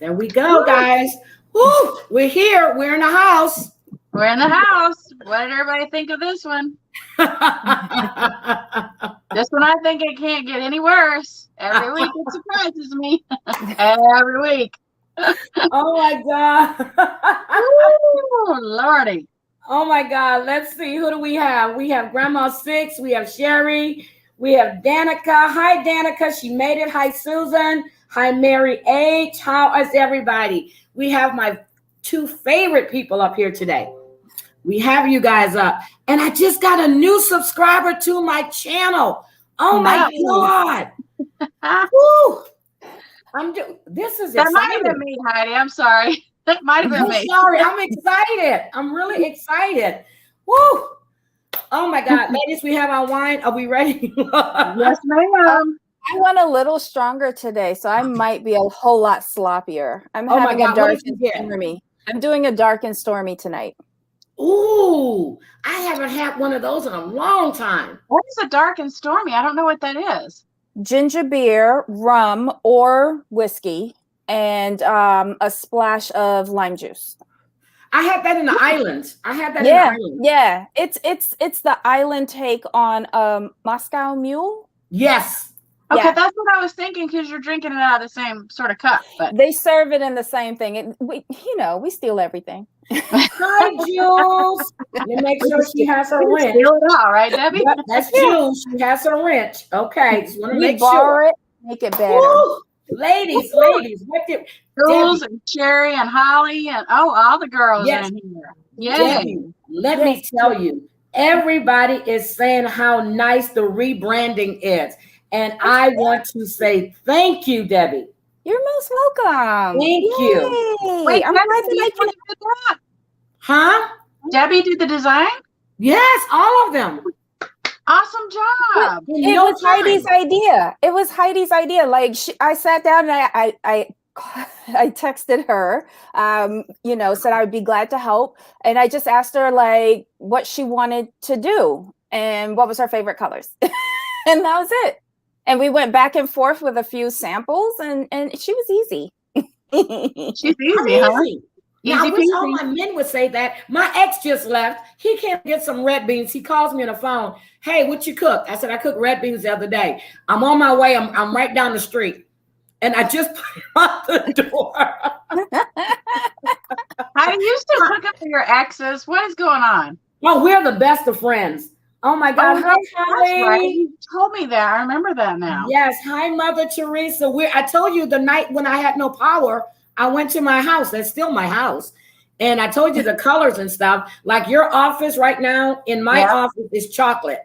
There we go, guys. Woo! We're here. We're in the house. We're in the house. What did everybody think of this one? This one, I think it can't get any worse. Every week it surprises me. Every week. Oh my God. Ooh, Lordy. Oh my God. Let's see. Who do we have? We have Grandma Six. We have Sherry. We have Danica. Hi, Danica. She made it. Hi, Susan. Hi, Mary H. How is everybody? We have my two favorite people up here today. We have you guys up. And I just got a new subscriber to my channel. Oh my God. Woo. This is that exciting. might have been me, Heidi. I'm sorry. That might have been me. Sorry. I'm excited. I'm really excited. Woo. Oh my God. Ladies, we have our wine. Are we ready? Yes, ma'am. I went a little stronger today, so I might be a whole lot sloppier. I'm having a dark and stormy. I'm doing a dark and stormy tonight. Ooh, I haven't had one of those in a long time. What is a dark and stormy? I don't know what that is. Ginger beer, rum, or whiskey, and a splash of lime juice. I had that in the islands. In the islands. Yeah. It's the island take on Moscow Mule. Yes. Okay, Yeah. that's what I was thinking because you're drinking it out of the same sort of cup. But they serve it in the same thing. We steal everything. Hi, Jules. Let me make sure she has her wrench. Steal it all, right, Debbie? Yep, that's Jules. She has her wrench. Okay, just want to make borrow sure. It, make it better. Woo! Ladies, what did Jules and Sherry and Holly and all the girls in here. Yay! Debbie, let me tell you, everybody is saying how nice the rebranding is. And I want to say thank you, Debbie. You're most welcome. Thank you. Wait, I'm glad that I can. Huh? Debbie did the design? Yes, all of them. Awesome job. It was Heidi's idea. It was Heidi's idea. Like I sat down and I texted her, said I would be glad to help. And I just asked her like what she wanted to do and what was her favorite colors. And that was it. And we went back and forth with a few samples and she was easy. She's easy, huh? Now, I wish all my men would say that. My ex just left. He can't get some red beans. He calls me on the phone. Hey, what you cook? I said, I cooked red beans the other day. I'm on my way. I'm right down the street. And I just put him out the door. How do you still cook up for your exes? What is going on? Well, we're the best of friends. Oh my God. Hi, Holly. Right. You told me that. I remember that now. Yes. Hi, Mother Teresa. I told you the night when I had no power, I went to my house. That's still my house. And I told you the colors and stuff. Like your office right now in my office is chocolate.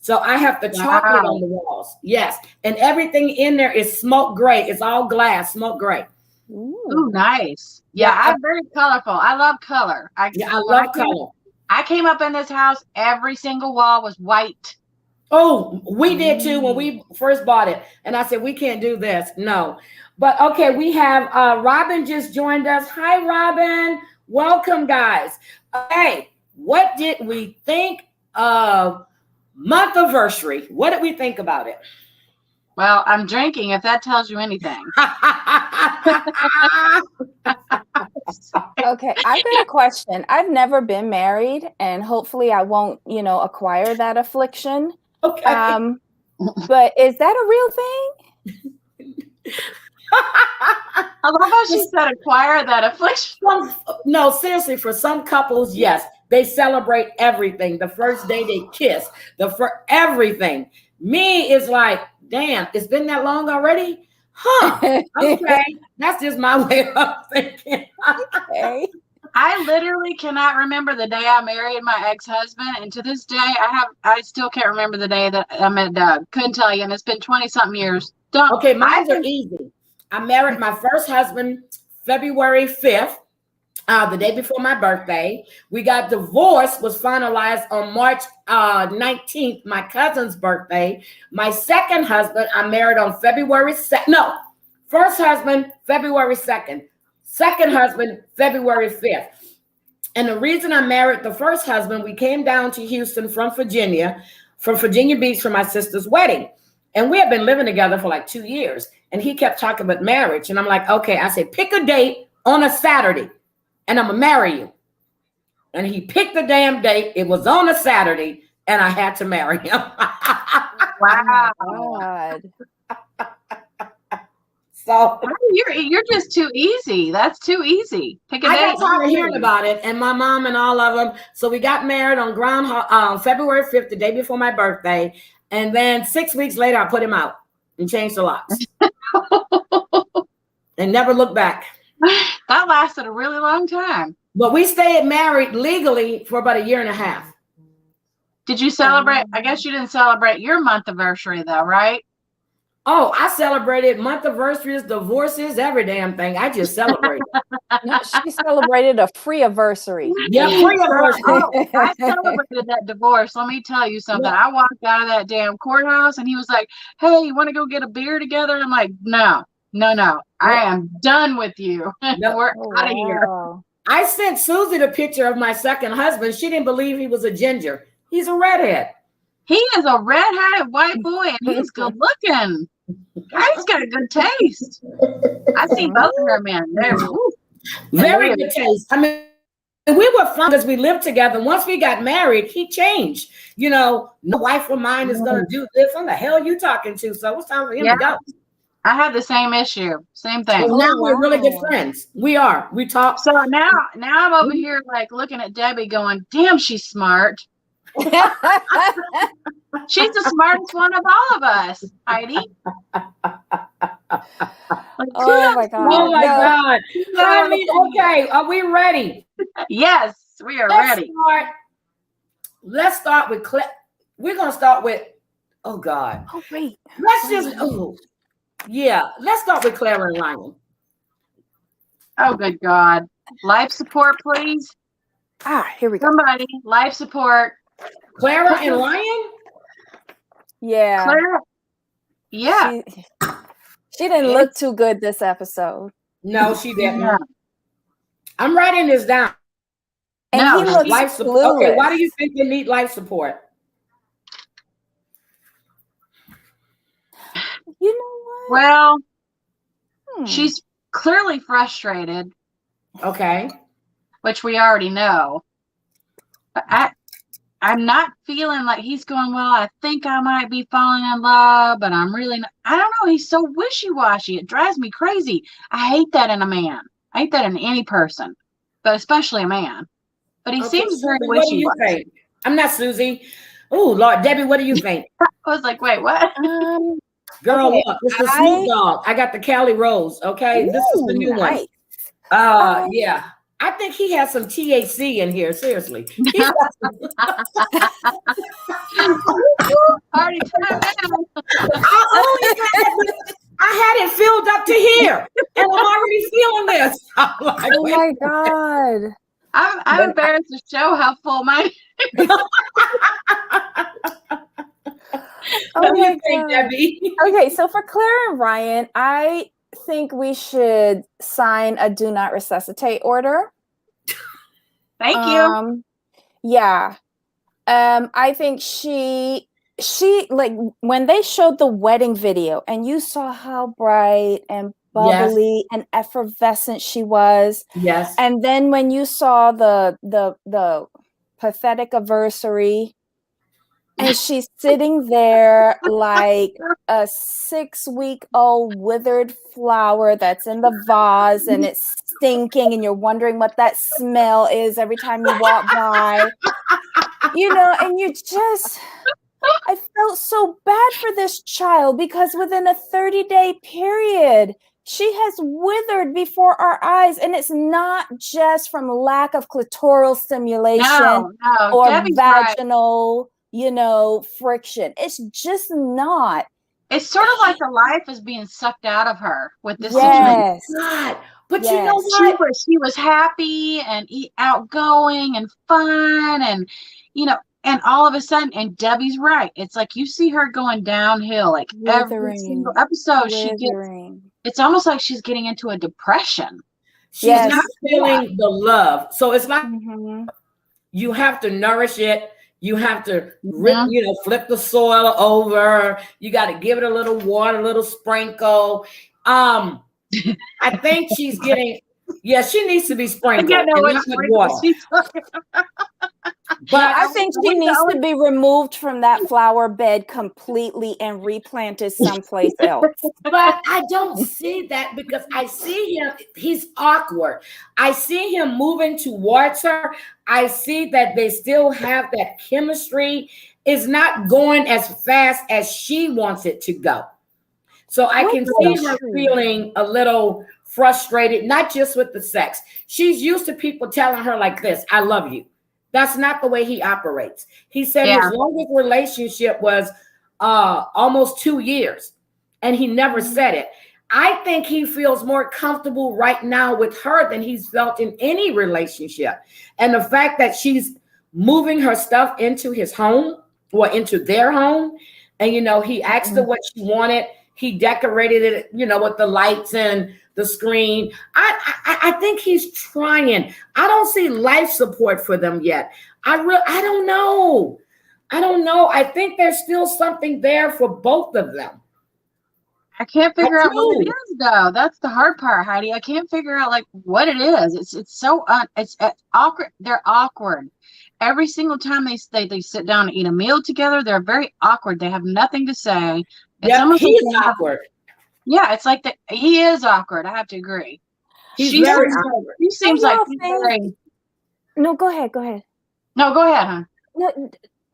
So I have the chocolate on the walls. Yes. And everything in there is smoke gray. It's all glass, smoke gray. Ooh, nice. Yeah, I'm very colorful. I love color. I love color. I came up in this house, every single wall was white. Oh, we did too when we first bought it. And I said, we can't do this. No. But okay, we have Robin just joined us. Hi, Robin. Welcome, guys. Okay, what did we think of Monthiversary? What did we think about it? Well, I'm drinking, if that tells you anything. Okay, I've got a question. I've never been married, and hopefully I won't, acquire that affliction. Okay. But is that a real thing? I love how she said acquire that affliction. No, seriously, for some couples, yes. They celebrate everything. The first day they kiss, for everything. Me is like, damn, it's been that long already? Huh. Okay. That's just my way of thinking. Okay. I literally cannot remember the day I married my ex-husband. And to this day, I still can't remember the day that I met Doug. Couldn't tell you. And it's been 20-something years. Okay, mine are easy. I married my first husband February 5th, the day before my birthday. We got divorced, was finalized on March 19th, my cousin's birthday. My second husband, I married on February 2nd. No, first husband, February 2nd. Second husband, February 5th. And the reason I married the first husband, we came down to Houston from Virginia Beach for my sister's wedding. And we had been living together for like 2 years. And he kept talking about marriage. And I'm like, okay. I said, pick a date on a Saturday and I'm going to marry you. And he picked the damn date. It was on a Saturday and I had to marry him. Wow. Oh my God. So You're just too easy. That's too easy. Pick a I date. got tired of hearing about it, and my mom and all of them. So we got married on February 5th, the day before my birthday. And then 6 weeks later, I put him out and changed the locks and never looked back. That lasted a really long time. But we stayed married legally for about a year and a half. Did you celebrate? I guess you didn't celebrate your month-iversary though, right? Oh, I celebrated month-iversaries, divorces, every damn thing. I just celebrated. No, she celebrated a free anniversary. Yeah, free-iversary. Oh, I celebrated that divorce. Let me tell you something. Yeah. I walked out of that damn courthouse and he was like, "Hey, you want to go get a beer together?" I'm like, no. I am done with you. No. We're Oh, out of here. wow. I sent Susie the picture of my second husband. She didn't believe he was a ginger. He's a redhead. He is a red-headed white boy and he's good looking. He's got a good taste. I've seen both of her men. They're Very good taste. I mean, we were fun because we lived together. Once we got married, he changed. You know, no wife of mine is going to do this. What the hell are you talking to? So it's time for him to go. I had the same issue. Same thing. So now we're really good friends. We are. We talk. So now I'm over here like looking at Debbie going, damn, she's smart. She's the smartest one of all of us, Heidi. Oh my God. Oh my God. I mean, okay, are we ready? Yes, we are ready. Let's start with we're gonna start with, oh God. Oh wait. Let's start with Clara and Ryan. Oh good God. Life support, please. Here we go. Somebody, life support. Clara and Ryan? Yeah. Clara? Yeah. She didn't look too good this episode. No, she didn't. Yeah. I'm writing this down. And No, he looks Life support. clueless. Okay, why do you think they need life support? You know what? Well, she's clearly frustrated, Okay. which we already know. But I'm not feeling like he's going, well, I think I might be falling in love, but I'm really not. I don't know. He's so wishy-washy. It drives me crazy. I hate that in a man. I hate that in any person, but especially a man. But he seems very Susie, what do you wishy-washy. think? I'm not Susie. Oh, Lord. Debbie, what do you think? I was like, wait, what? Girl, Okay, look, it's the Snoop Dogg. I got the Cali Rose, okay? This is the new nice. one. Yeah. I think he has some THC in here, seriously. He's got Party time now. I had it filled up to here, and I'm already feeling this. I'm like, Oh my God. I'm embarrassed to show how full my what do my you think, God. Debbie? Okay, so for Claire and Ryan, I think we should sign a do not resuscitate order. Thank you. Yeah. I think she like when they showed the wedding video and you saw how bright and bubbly and effervescent she was. Yes. And then when you saw the pathetic anniversary and she's sitting there like a 6-week-old withered flower that's in the vase and it's stinking and you're wondering what that smell is every time you walk by, you know, and I felt so bad for this child because within a 30-day period, she has withered before our eyes, and it's not just from lack of clitoral stimulation or Debbie's vaginal, friction. It's just not. It's sort of like the life is being sucked out of her with this Yes. God. But Yes. you know what? She was happy and outgoing and fun and, and all of a sudden, and Debbie's right. It's like you see her going downhill, like every single episode. It's almost like she's getting into a depression. She's not feeling the love. So it's like you have to nourish it. You have to, flip the soil over. You got to give it a little water, a little sprinkle. I think she's getting. Yeah, she needs to be sprinkled I know and what not with water. she's talking about. But I think she needs to be removed from that flower bed completely and replanted someplace else. But I don't see that because I see him, he's awkward. I see him moving towards her. I see that they still have that chemistry. It's not going as fast as she wants it to go. So I can see her feeling a little frustrated, not just with the sex. She's used to people telling her like this, I love you. That's not the way he operates. He said his longest relationship was almost 2 years, and he never said it. I think he feels more comfortable right now with her than he's felt in any relationship. And the fact that she's moving her stuff into his home or into their home, and, he asked her what she wanted. He decorated it, with the lights and the screen. I think he's trying. I don't see life support for them yet. I don't know. I think there's still something there for both of them. I can't figure out what it is, though. That's the hard part, Heidi. I can't figure out what it is. It's so it's awkward. They're awkward. Every single time they sit down and eat a meal together, they're very awkward. They have nothing to say. Yeah, he's awkward. Yeah, it's like that. He is awkward. I have to agree. He's very awkward. He seems like he's very... No, go ahead. Go ahead. No, go ahead, huh? No,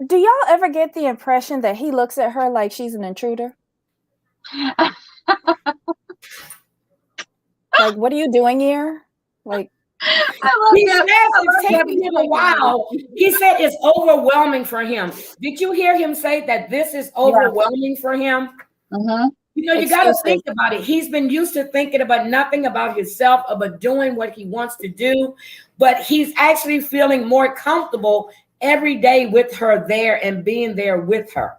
do y'all ever get the impression that he looks at her like she's an intruder? Like, what are you doing here? Like, he says it's taking him a while. He said it's overwhelming for him. Did you hear him say that this is overwhelming for him? Mm-hmm. You got to think about it. He's been used to thinking about nothing about himself, about doing what he wants to do, but he's actually feeling more comfortable every day with her there and being there with her.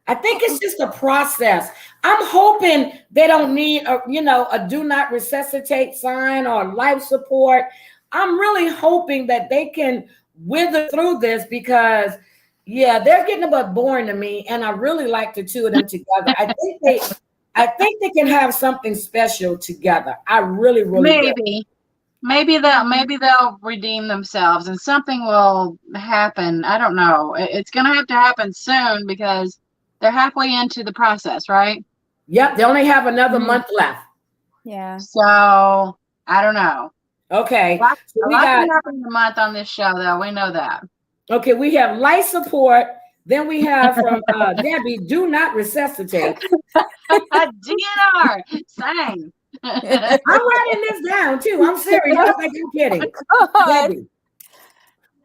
I think it's just a process. I'm hoping they don't need a do not resuscitate sign or life support. I'm really hoping that they can wither through this because, they're getting about boring to me, and I really like the two of them together. I think they can have something special together. I really do. Maybe they'll redeem themselves, and something will happen. I don't know. It's going to have to happen soon because they're halfway into the process, right? Yep, they only have another month left. Yeah. So I don't know. Okay. A lot can happen in a month on this show, though. We know that. Okay, we have life support. Then we have from Debbie, do not resuscitate. DNR, same. I'm writing this down too. I'm serious. I don't think I'm kidding. Debbie,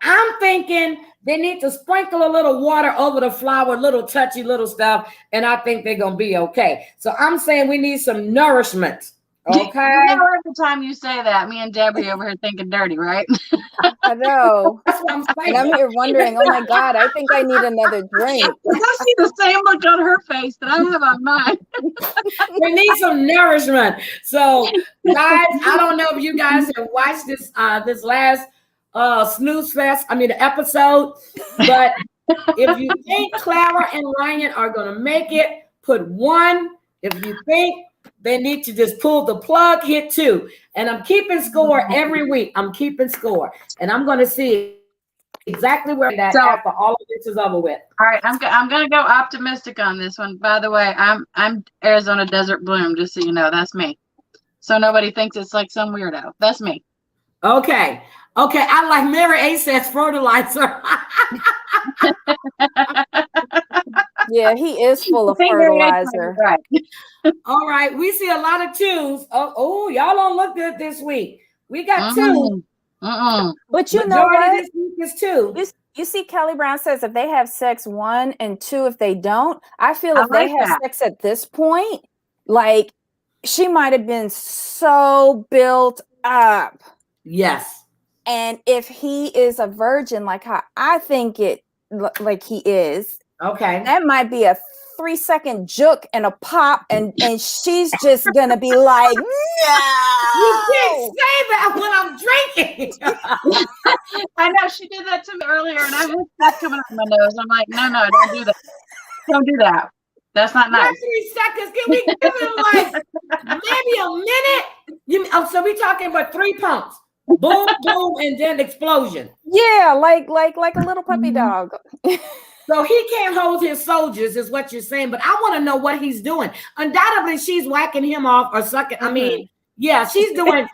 I'm thinking they need to sprinkle a little water over the flower, little touchy little stuff, and I think they're going to be okay. So I'm saying we need some nourishment. Okay. Every time you say that, me and Debbie over here thinking dirty, right? I know. That's what I'm saying. And I'm here wondering, oh my God, I think I need another drink. I see the same look on her face that I have on mine. We need some nourishment. So, guys, I don't know if you guys have watched this last the episode, but if you think Clara and Ryan are going to make it, put 1. If you think they need to just pull the plug, hit 2. And I'm keeping score every week. I'm keeping score. And I'm going to see exactly where that after all of this is over with. All right. I'm going to go optimistic on this one. By the way, I'm Arizona Desert Bloom, just so you know. That's me. So nobody thinks it's like some weirdo. That's me. Okay. I like Mary A says fertilizer. Yeah, he is full of fertilizer. Right. All right, we see a lot of 2s. Oh, y'all don't look good this week. We got 2. But you know what? This week is 2. You see, Kelly Brown says if they have sex 1 and 2, if they don't, I feel if they have sex at this point, like she might have been so built up. Yes. And if he is a virgin, like how I think like he is, okay, that might be a 3-second juke and a pop, and she's just gonna be like, no. You can't say that when I'm drinking. I know she did that to me earlier, and I had that coming out of my nose. I'm like, no, don't do that. Don't do that. That's not Not nice. 3 seconds. Can we give him like maybe a minute? So we talking about 3 pumps. Boom, boom, and then explosion. Yeah, like a little puppy dog. So he can't hold his soldiers, is what you're saying. But I want to know what he's doing. Undoubtedly, she's whacking him off or sucking. I mean, yeah, she's doing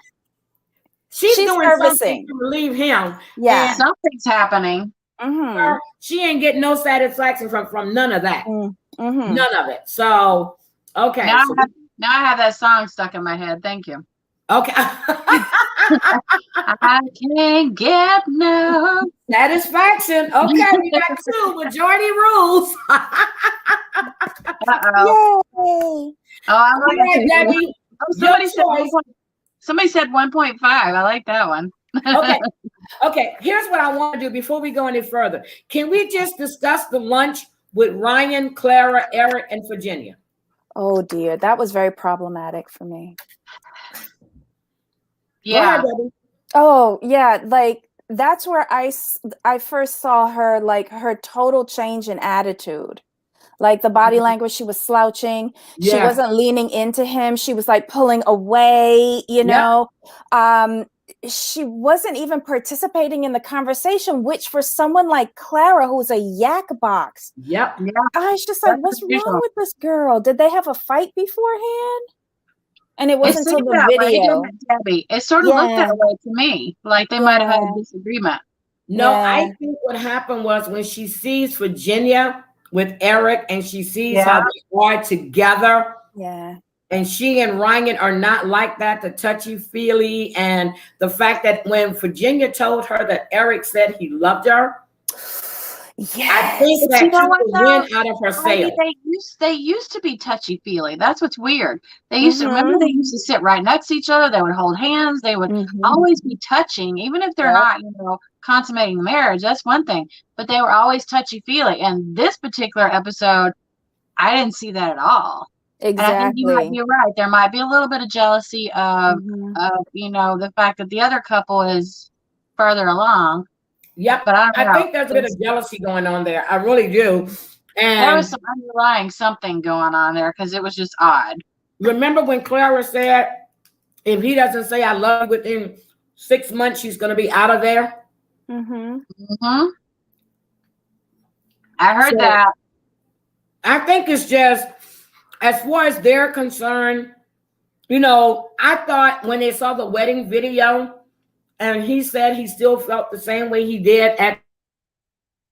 something servicing to relieve him. Yeah. And Something's happening. she ain't getting no satisfaction from none of that. None of it. So okay. Now I have that song stuck in my head. Thank you. Okay. I can't get no satisfaction. Okay, we got 2 majority rules. Uh-oh. Yay. Oh, I like right, Debbie. Somebody said 1.5. I like that one. Okay. Here's what I want to do before we go any further. Can we just discuss the lunch with Ryan, Clara, Eric, and Virginia? Oh dear, that was very problematic for me. Yeah. Oh yeah, like that's where I first saw her, like her total change in attitude. Like the body language, she was slouching. Yeah. She wasn't leaning into him. She was like pulling away, you know. She wasn't even participating in the conversation, which for someone like Clara, who's a yak box. I was just like, what's wrong with this girl? Did they have a fight beforehand? And it wasn't until the video. Debbie. It sort of looked that way to me. Like they might have had a disagreement. No, I think what happened was when she sees Virginia with Eric and she sees how they are together. And she and Ryan are not like that, the touchy-feely. And the fact that when Virginia told her that Eric said he loved her, I think that she went out of her sail. They used to be touchy-feely. That's what's weird. They used to, remember they used to sit right next to each other. They would hold hands. They would always be touching, even if they're not, consummating the marriage. That's one thing. But they were always touchy-feely. And this particular episode, I didn't see that at all. Exactly. And I think you might be right. There might be a little bit of jealousy of the fact that the other couple is further along. Yep, but I think there's a bit of jealousy going on there. I really do. And there was some underlying something going on there because it was just odd. Remember when Clara said, if he doesn't say I love you within 6 months, she's going to be out of there? I heard that. I think it's just, as far as they're concerned, I thought when they saw the wedding video and he said he still felt the same way he did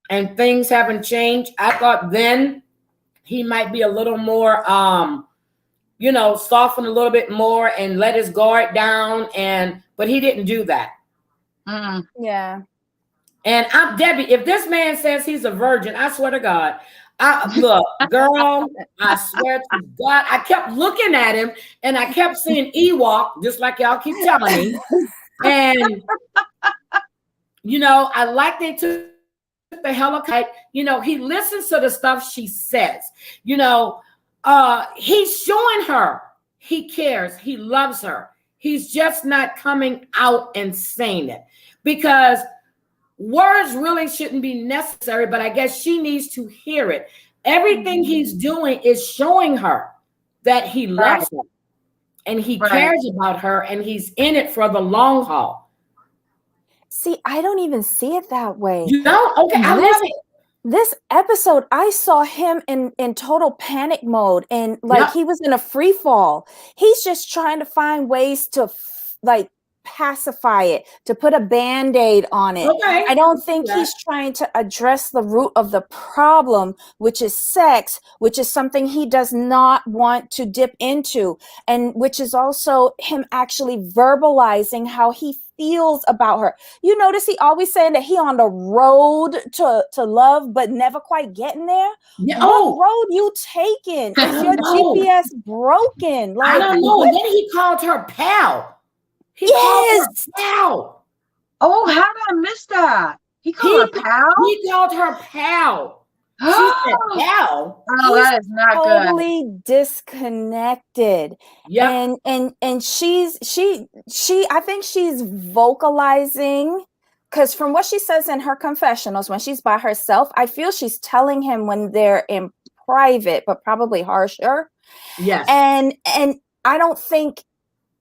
and things haven't changed, I thought then he might be a little more, soften a little bit more and let his guard down. But he didn't do that. Yeah. And Debbie, if this man says he's a virgin, I swear to God, look, girl, I swear to God, I kept looking at him and I kept seeing Ewok, just like y'all keep telling me. And, I like they took the helicopter. He listens to the stuff she says. He's showing her he cares. He loves her. He's just not coming out and saying it because words really shouldn't be necessary, but I guess she needs to hear it. Everything he's doing is showing her that he loves her and he cares about her and he's in it for the long haul. See, I don't even see it that way. You don't? Okay, I love it. This episode, I saw him in total panic mode and he was in a free fall. He's just trying to find ways to pacify it, to put a Band-Aid on it. Okay. I don't think he's trying to address the root of the problem, which is sex, which is something he does not want to dip into, and which is also him actually verbalizing how he feels about her. You notice he always saying that he on the road to love, but never quite getting there. Yeah. What road you taking? Is your GPS broken? I don't know. And then he called her pal. Yes. Pal. Oh, how did I miss that? He called her pal? He called her pal. She said pal. Oh, that is not totally disconnected. Yeah. And she I think she's vocalizing, because from what she says in her confessionals when she's by herself, I feel she's telling him when they're in private, but probably harsher. Yes. And I don't think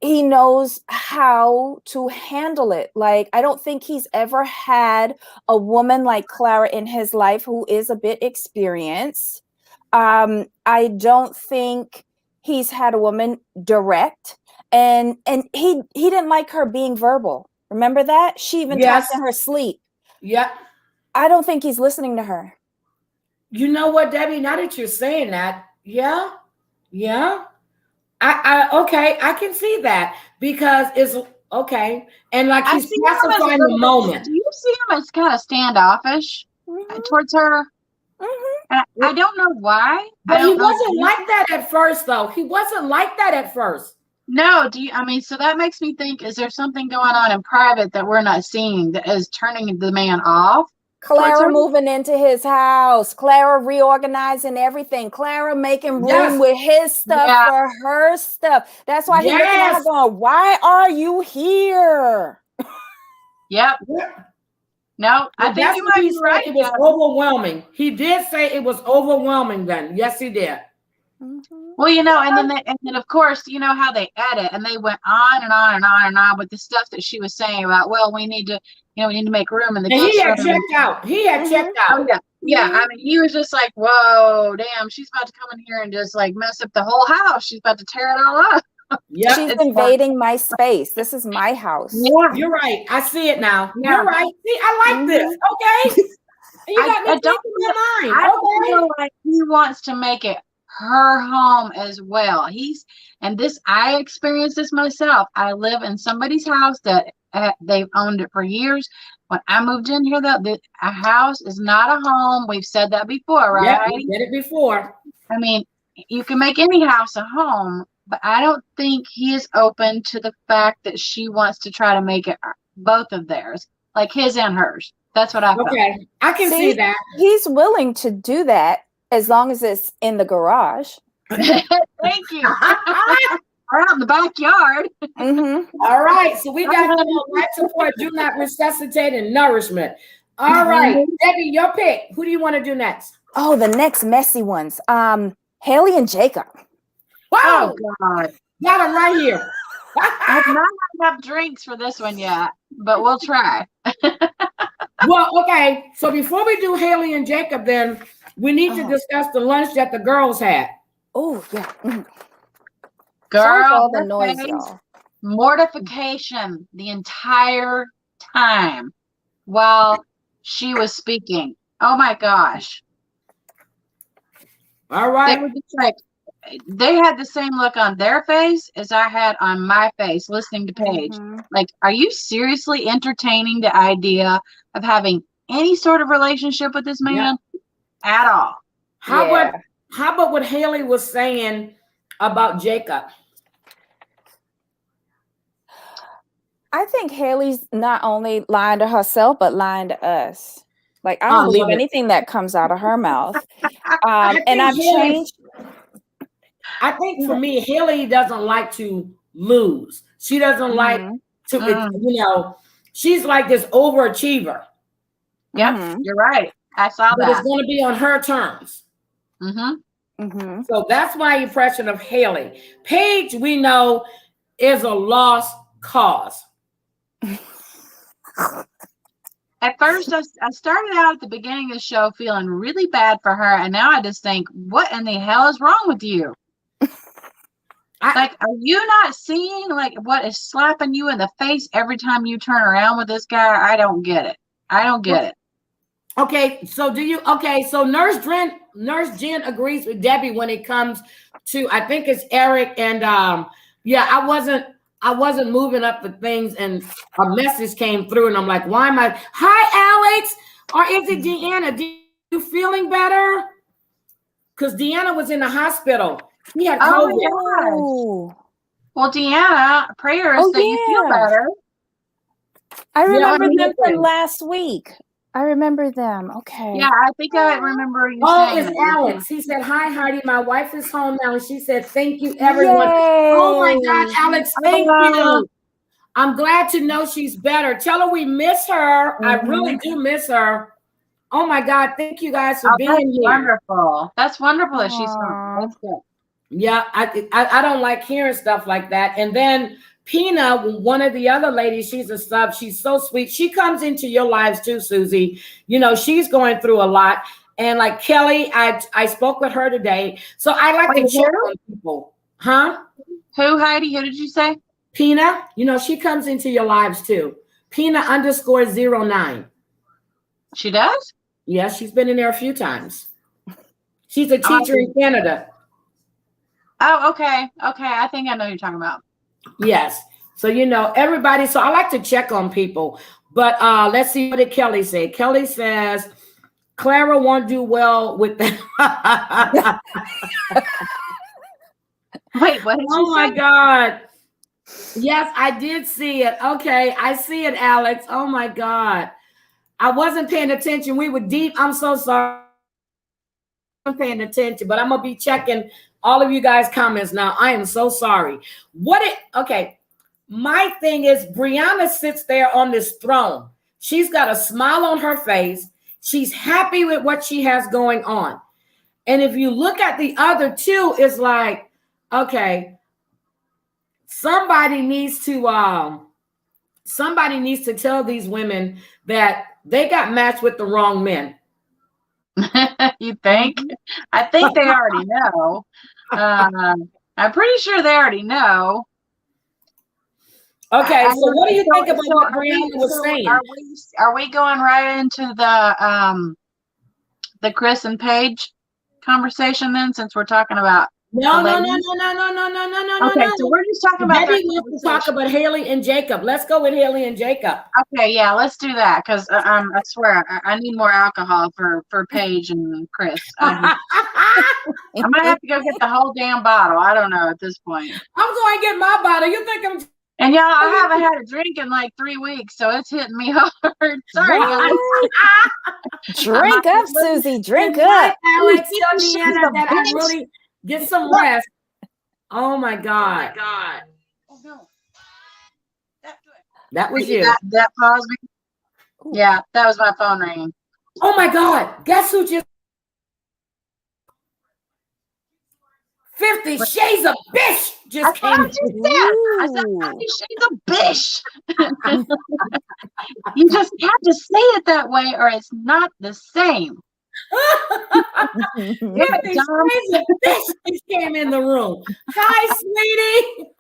he knows how to handle it. Like, I don't think he's ever had a woman like Clara in his life who is a bit experienced. I don't think he's had a woman direct, and he didn't like her being verbal. Remember that? She even talked in her sleep. Yep. I don't think he's listening to her. You know what, Debbie? Now that you're saying that, yeah. Okay, I can see that because it's okay, and like he's pacifying the moment. Do you see him as kind of standoffish towards her? And I don't know why. But he wasn't like that at first, though. He wasn't like that at first. No, so that makes me think, is there something going on in private that we're not seeing that is turning the man off? Clara moving into his house, Clara reorganizing everything, Clara making room with his stuff for her stuff. That's why he's looking at her going, why are you here? Yep. No, I think you might be right. It was overwhelming. He did say it was overwhelming then. Yes, he did. Well, and then of course, you know how they edit, and they went on and on and on and on with the stuff that she was saying about, well, we need to make room in the. And he had checked out. Oh, yeah. I mean, he was just like, whoa, damn, she's about to come in here and just like mess up the whole house. She's about to tear it all up. Yeah, she's invading my space. This is my house. Yeah, you're right. I see it now. Yeah. You're right. See, I like this. Okay. You got me thinking in my mind. I feel like he wants to make it her home as well. I experienced this myself. I live in somebody's house that they've owned it for years. When I moved in here, a house is not a home. We've said that before, right? Yeah, we said it before. I mean, you can make any house a home, but I don't think he is open to the fact that she wants to try to make it both of theirs, like his and hers. That's what I felt. Okay, I can see that. He's willing to do that as long as it's in the garage. Thank you. Or out in the backyard. All right, so we got life support, do not resuscitate, and nourishment. All right, Debbie, your pick. Who do you want to do next? Oh, the next messy ones. Haley and Jacob. Wow. Oh, God. Got him right here. I've not had enough drinks for this one yet, but we'll try. Well, okay. So before we do Haley and Jacob, then we need to discuss the lunch that the girls had. Oh, yeah. Girl, all the noise, y'all. Mortification the entire time while she was speaking. Oh my gosh. All right. They were just like, they had the same look on their face as I had on my face listening to Paige. Like, are you seriously entertaining the idea of having any sort of relationship with this man at all? How about what Haley was saying about Jacob? I think Haley's not only lying to herself, but lying to us. Like, I don't believe anything that comes out of her mouth. And I've changed. I think for me, Haley doesn't like to lose. She doesn't like to, she's like this overachiever. Yeah, you're right. I saw that. But it's going to be on her terms. So that's my impression of Haley. Paige, we know, is a lost cause. At first, I started out at the beginning of the show feeling really bad for her, and now I just think, what in the hell is wrong with you? Like, are you not seeing like what is slapping you in the face every time you turn around with this guy? I don't get it. Okay, so so Nurse Jen agrees with Debbie when it comes to, I think it's Eric and I wasn't moving up the things and a message came through and I'm like, why am I? Hi, Alex, or is it Deanna? Do you feeling better? Because Deanna was in the hospital. He had COVID. Oh, well, Deanna, prayers that you feel better. I remember them from last week. I remember them. Okay. Yeah, I think I remember you saying. It's Alex. He said, hi, Heidi. My wife is home now. And she said, thank you, everyone. Yay. Oh, my God, Alex, thank you. I'm glad to know she's better. Tell her we miss her. I really do miss her. Oh my God. Thank you guys for being that's here. wonderful. That's wonderful that she's home. Aw. That's good. Yeah, I don't like hearing stuff like that. And then Pina, one of the other ladies, she's a sub. She's so sweet. She comes into your lives too, Susie. You know, she's going through a lot. And like Kelly, I spoke with her today. So I like to check on people. Huh? Who, Heidi? Who did you say? Pina, you know, she comes into your lives too. Pina_09. She does? Yeah, she's been in there a few times. She's a teacher in Canada. Oh, okay. Okay. I think I know who you're talking about. Yes. So, you know, everybody. So I like to check on people. But let's see, what did Kelly say? Kelly says, Clara won't do well with that. Wait, what did you say? Oh my God. Yes, I did see it. Okay, I see it, Alex. Oh my God. I wasn't paying attention. We were deep. I'm so sorry. I'm paying attention, but I'm gonna be checking all of you guys' comments now. I am so sorry. Okay. My thing is, Brianna sits there on this throne. She's got a smile on her face. She's happy with what she has going on. And if you look at the other two, it's like, okay, somebody needs to tell these women that they got matched with the wrong men. You think? I think they already know. I'm pretty sure they already know. Okay, so what do you think about what Brianna was saying? Are we going right into the Chris and Paige conversation then, since we're talking about No. Okay, so we're just talking about Debbie wants to talk about Haley and Jacob. Let's go with Haley and Jacob. Okay, yeah, let's do that, because I swear I need more alcohol for Paige and Chris. I might have to go get the whole damn bottle. I don't know at this point. I'm going to get my bottle. You think I'm... And y'all, I haven't had a drink in like 3 weeks, so it's hitting me hard. Sorry, guys. Drink up, Susie. Drink up. Alex, tell Deanna that I really get some rest. Oh my God. Oh no. That was you. That paused me. Yeah, that was my phone ringing. Oh my God. Guess who just... 50 Shades of Bish just came. I said 50 Shades of Bish. You just have to say it that way, or it's not the same. 50 Shades of Bish just came in the room. Hi, sweetie.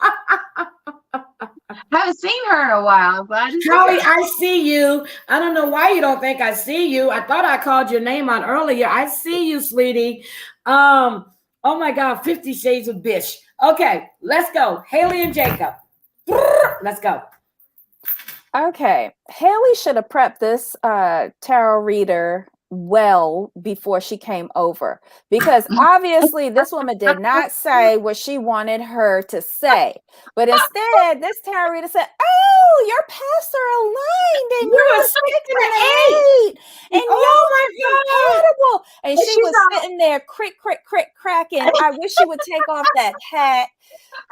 Haven't seen her in a while. But Charlie, I see you. I don't know why you don't think I see you. I thought I called your name out earlier. I see you, sweetie. Oh my God, 50 Shades of Bish. Okay, let's go. Haley and Jacob. Let's go. Okay. Haley should have prepped this tarot reader well before she came over, because obviously this woman did not say what she wanted her to say, but instead this tarot reader said, oh, your paths are aligned and you're a 6 and an 8 and oh my compatible. And she was sitting there crick cracking. I wish she would take off that hat.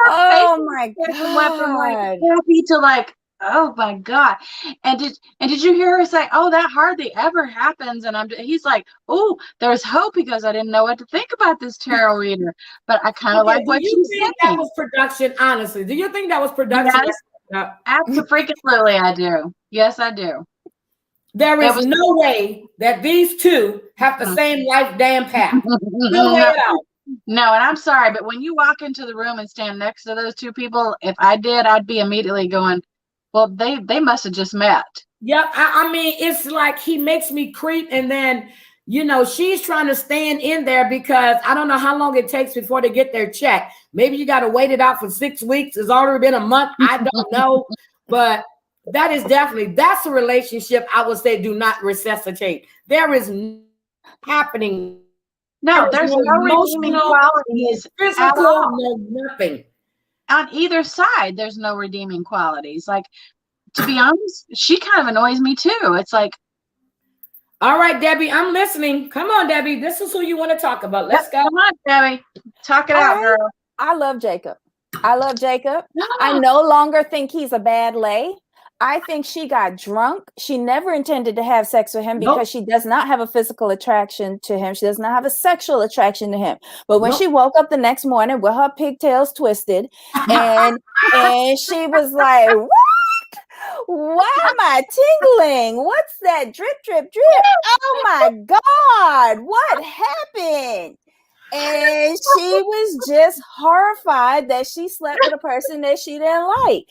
Oh my God. Went from like happy to like, oh my God. And did you hear her say, oh, that hardly ever happens? And he's like, oh, there's hope. He goes, I didn't know what to think about this tarot reader, but I kind of like what she's saying. That was production, honestly? Do you think that was production? Yes, absolutely, I do. Yes, I do. There is no way that these two have the same life damn path. No way at all. No, and I'm sorry, but when you walk into the room and stand next to those two people, if I did, I'd be immediately going, well, they must have just met. Yeah, I mean, it's like he makes me creep, and then, you know, she's trying to stand in there because I don't know how long it takes before they get their check. Maybe you got to wait it out for 6 weeks. It's already been a month. I don't know, but that's a relationship I would say do not resuscitate. There is happening. No, there's no redeeming qualities. Physical, no nothing. On either side, there's no redeeming qualities. Like, to be honest, she kind of annoys me too. It's like, all right, Debbie, I'm listening. Come on, Debbie. This is who you want to talk about. Let's go. Come on, Debbie. Talk it out, girl. I love Jacob. I no longer think he's a bad lay. I think she got drunk. She never intended to have sex with him because Nope. she does not have a physical attraction to him. She does not have a sexual attraction to him. But when Nope. she woke up the next morning with her pigtails twisted and she was like, "What? Why am I tingling? What's that drip, drip, drip? Oh my God, what happened?" And she was just horrified that she slept with a person that she didn't like.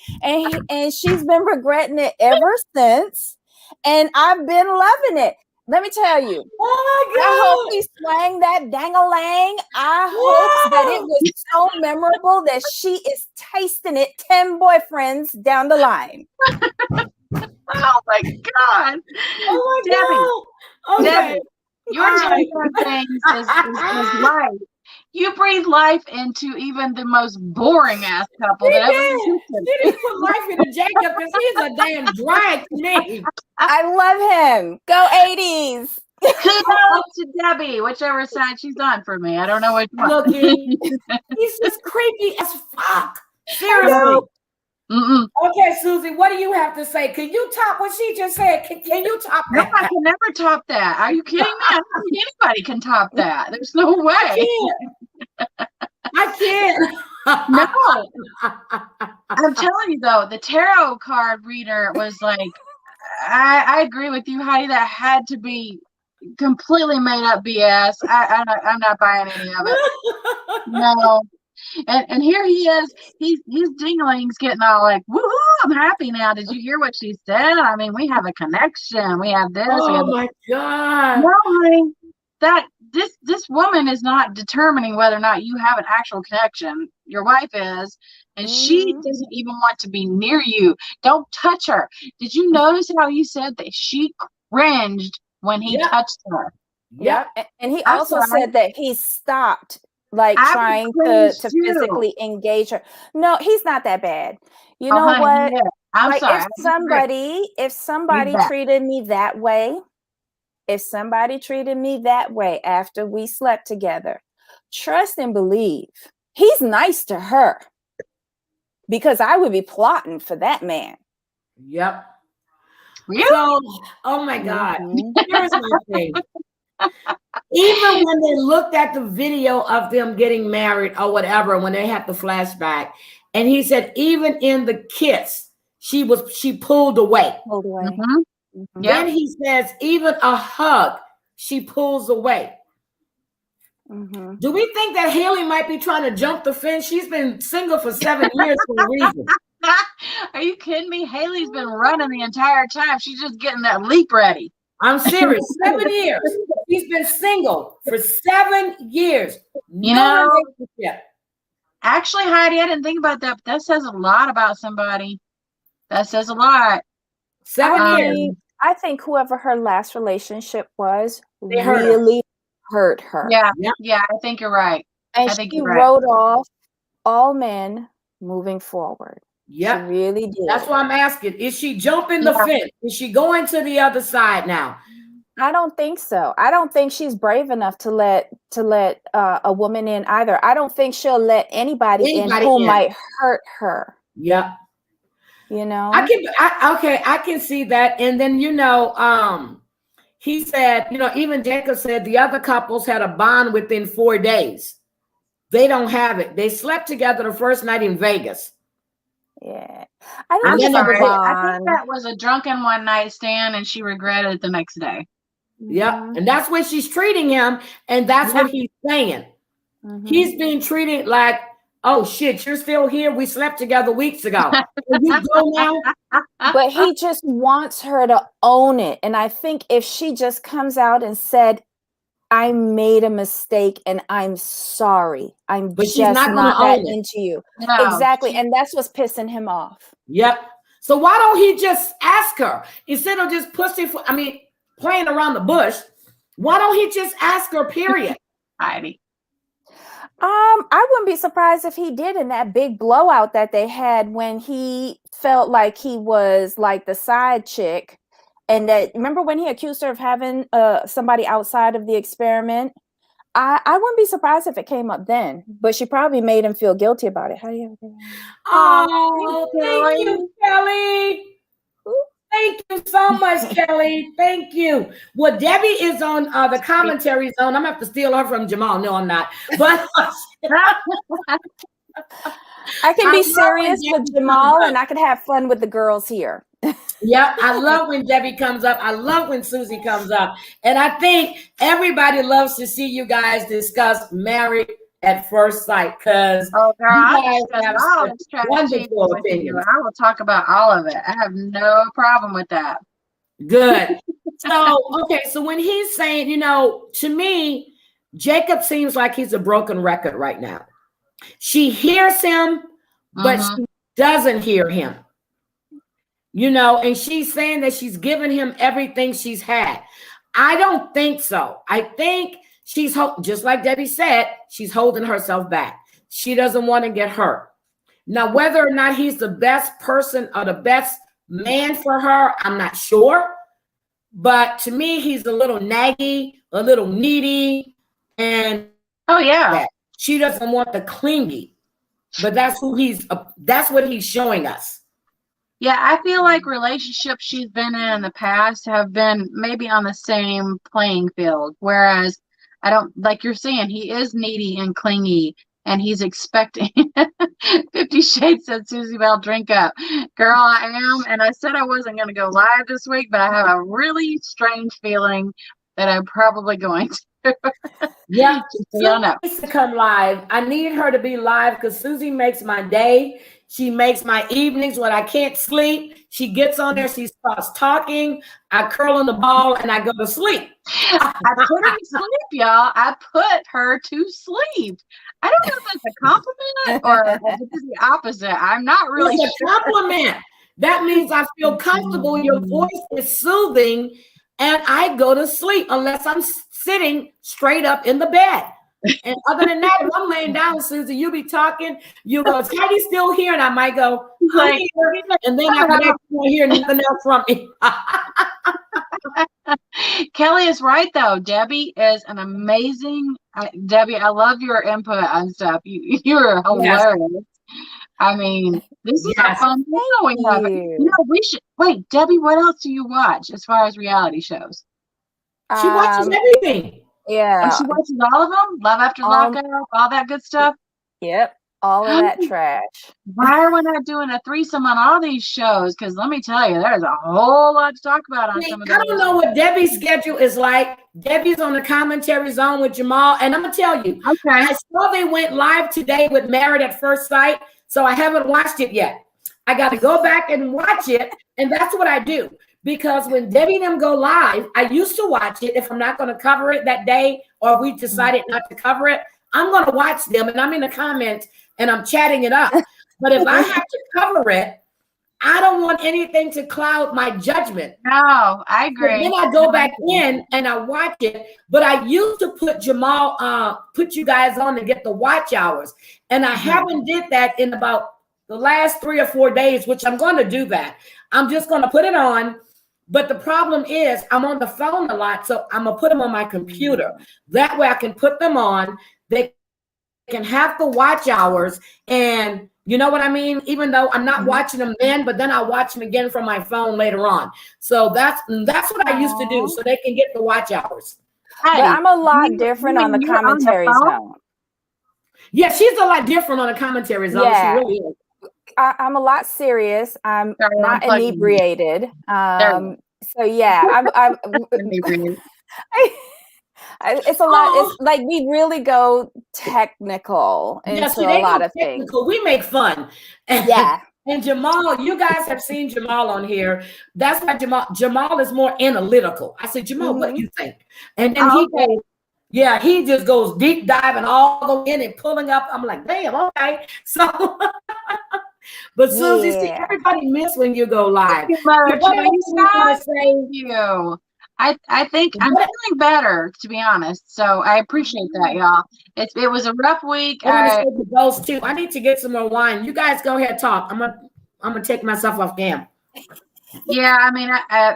And she's been regretting it ever since. And I've been loving it. Let me tell you, Oh I hope my he swang that dang-a-lang. I hope that it was so memorable that she is tasting it 10 boyfriends down the line. Oh my God. Oh my God. Okay. Debbie, your take on things is life. You breathe life into even the most boring ass couple that ever existed. She didn't put life into Jacob because he's a damn drag to me. I love him. Go 80s. Kudos to Debbie, whichever side she's on for me. I don't know which one. Looking, he's just creepy as fuck. Seriously. Mm-mm. Okay, Susie, what do you have to say? Can you top what she just said? Can you top No, that? I can never top that. Are you kidding me? I don't think anybody can top that. There's no way. I can't. No. I'm telling you though, the tarot card reader was like, I agree with you, Heidi. That had to be completely made up BS. I'm not buying any of it. No. And here he is. He's dingling's getting all like, woohoo! I'm happy now. Did you hear what she said? I mean, we have a connection. We have this. Oh we have my God! No, honey. This woman is not determining whether or not you have an actual connection. Your wife is, and she doesn't even want to be near you. Don't touch her. Did you notice how you said that she cringed when he touched her? Yep. And he also said that he stopped trying to physically engage her. No, he's not that bad. You know what? Yeah. I'm sorry. If somebody treated me that way, after we slept together, trust and believe he's nice to her, because I would be plotting for that man. Yep. Really? So, oh my God. Here's my thing. Even when they looked at the video of them getting married or whatever, when they had the flashback, and he said, even in the kiss, she pulled away. Pulled away. Then he says, even a hug, she pulls away. Do we think that Haley might be trying to jump the fence? She's been single for 7 years for a reason. Are you kidding me? Haley's been running the entire time. She's just getting that leap ready. I'm serious. 7 years. He's been single for 7 years. You know, actually, Heidi, I didn't think about that, but that says a lot about somebody. That says a lot. 7 years. I think whoever her last relationship was really hurt her. Yeah, I think you're right. And she wrote off all men moving forward. Yeah, she really did. That's why I'm asking. Is she jumping the fence? Is she going to the other side now? I don't think so. I don't think she's brave enough to let a woman in either. I don't think she'll let anybody in who might hurt her. Yep. You know, I can see that. And then, he said, even Jacob said the other couples had a bond within 4 days. They don't have it. They slept together the first night in Vegas. Yeah. I think that was a drunken one night stand and she regretted it the next day. Yep. And that's what she's treating him. And that's what he's saying. He's being treated like, oh shit, you're still here. We slept together weeks ago. You go now? But he just wants her to own it. And I think if she just comes out and said, I made a mistake and I'm sorry, but she's not that into you. No. Exactly. And that's what's pissing him off. Yep. So why don't he just ask her instead of just playing around the bush? Why don't he just ask her, period? Heidi. I wouldn't be surprised if he did in that big blowout that they had when he felt like he was like the side chick. And that, remember when he accused her of having somebody outside of the experiment? I wouldn't be surprised if it came up then, but she probably made him feel guilty about it. How do you? Oh, thank you, Kelly. so much, Kelly. Thank you. Well, Debbie is on the commentary zone. I'm gonna have to steal her from Jamal. No, I'm not. But I can be serious with Jamal, and I can have fun with the girls here. Yeah, I love when Debbie comes up. I love when Susie comes up. And I think everybody loves to see you guys discuss Married at First Sight because girl, you guys have all this wonderful opinions. I will talk about all of it. I have no problem with that. Good. So when he's saying, to me, Jacob seems like he's a broken record right now. She hears him, but she doesn't hear him. And she's saying that she's given him everything she's had. I don't think so. I think she's, just like Debbie said, she's holding herself back. She doesn't want to get hurt. Now, whether or not he's the best person or the best man for her, I'm not sure. But to me, he's a little naggy, a little needy, and she doesn't want the clingy. But that's what he's showing us. Yeah, I feel like relationships she's been in the past have been maybe on the same playing field. Whereas I don't, like you're saying, he is needy and clingy and he's expecting 50 Shades said Susie Bell, drink up. Girl, I am. And I said I wasn't going to go live this week, but I have a really strange feeling that I'm probably going to. Yeah, Susie needs to come live. I need her to be live because Susie makes my day. She makes my evenings when I can't sleep. She gets on there, she starts talking. I curl in the ball and I go to sleep. I put her to sleep, y'all. I put her to sleep. I don't know if that's a compliment or if it's the opposite. I'm not really sure. It's a compliment. That means I feel comfortable. Your voice is soothing and I go to sleep unless I'm sitting straight up in the bed. And other than that, if I'm laying down, Susie, you be talking, you go, is Heidi still here? And I might go, like, and then after that, you won't hear nothing else from me. Kelly is right, though. Debbie is an amazing, Debbie, I love your input on stuff. You're hilarious. Yes. I mean, this is a fun thing we have. We should, wait, Debbie, what else do you watch as far as reality shows? She watches everything. Yeah. And she watches all of them? Love After Lockup, all that good stuff? Yep. All of that trash. Why are we not doing a threesome on all these shows? Because let me tell you, there's a whole lot to talk about on some of those. I don't know what Debbie's schedule is like. Debbie's on the commentary zone with Jamal. And I'm going to tell you, I saw they went live today with Married at First Sight. So I haven't watched it yet. I got to go back and watch it. And that's what I do. Because when Debbie and them go live, I used to watch it. If I'm not going to cover it that day, or we decided not to cover it, I'm going to watch them and I'm in the comments and I'm chatting it up. But if I have to cover it, I don't want anything to cloud my judgment. No, I agree. So then I go back in and I watch it. But I used to put Jamal, put you guys on to get the watch hours. And I haven't did that in about the last 3 or 4 days, which I'm going to do that. I'm just going to put it on. But the problem is I'm on the phone a lot, so I'm going to put them on my computer. That way I can put them on. They can have the watch hours. And you know what I mean? Even though I'm not watching them then, but then I'll watch them again from my phone later on. So that's what I used to do, so they can get the watch hours. But I'm a lot different on the commentary zone. Yeah, she's a lot different on the commentary zone. Yeah. She really is. I'm a lot serious. I'm not inebriated. So yeah, I'm it's a lot. It's like we really go technical into a lot of things. We make fun. Yeah. And Jamal, you guys have seen Jamal on here. That's why Jamal is more analytical. I said, Jamal, what do you think? And then he just goes deep diving all the way in and pulling up. I'm like, damn, okay. So but Susie, see, everybody miss when you go live. Thank you. I think I'm feeling better, to be honest. So I appreciate that, y'all. It was a rough week. I need to get some more wine. You guys go ahead and talk. I'm gonna take myself off cam. Yeah, I mean,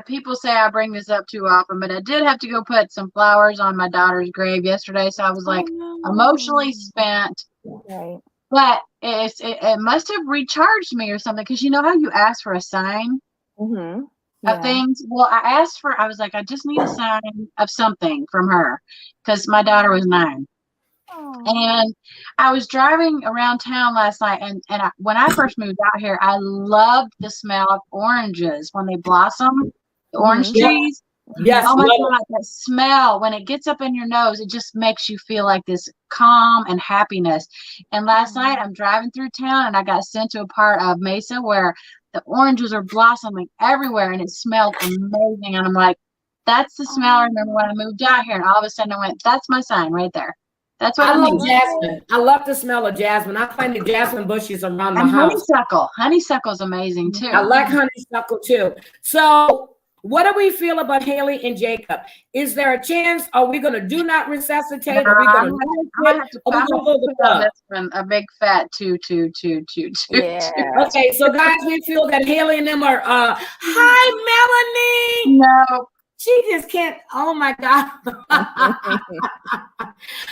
people say I bring this up too often, but I did have to go put some flowers on my daughter's grave yesterday, so I was like emotionally spent. Right. But it must have recharged me or something, because you know how you ask for a sign? Mm-hmm. of things. Well, I was like, I just need a sign of something from her because my daughter was 9. And I was driving around town last night, and when I first moved out here, I loved the smell of oranges when they blossom, the orange trees. Yes. Oh my God, that smell, when it gets up in your nose, it just makes you feel like this calm and happiness. And last night I'm driving through town and I got sent to a part of Mesa where the oranges are blossoming everywhere and it smelled amazing. And I'm like, that's the smell I remember when I moved out here. And all of a sudden I went, that's my sign right there. That's what I it love means. jasmine. I love the smell of jasmine. I find the jasmine bushes around my And house. honeysuckle. Honeysuckle's amazing too. I like honeysuckle too. So what do we feel about Haley and Jacob? Is there a chance? Are we going to do not resuscitate? Are we going to a big fat two. Yeah. Okay, so guys, we feel that Haley and them are hi Melanie. No. She just can't. Oh my God.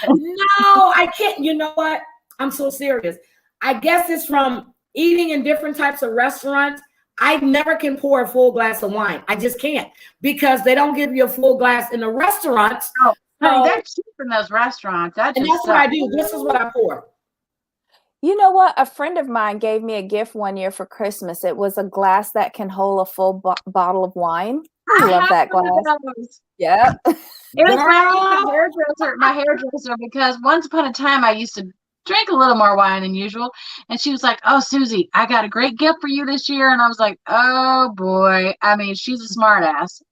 No, I can't. You know what? I'm so serious. I guess it's from eating in different types of restaurants. I never can pour a full glass of wine. I just can't because they don't give you a full glass in the restaurants. Oh, they're cheap in those restaurants. And that's what I do. This is what I pour. You know what? A friend of mine gave me a gift one year for Christmas. It was a glass that can hold a full bottle of wine. I love that glass. Yeah. It was my hairdresser, because once upon a time I used to drink a little more wine than usual. And she was like, oh, Susie, I got a great gift for you this year. And I was like, oh boy. I mean, she's a smart ass.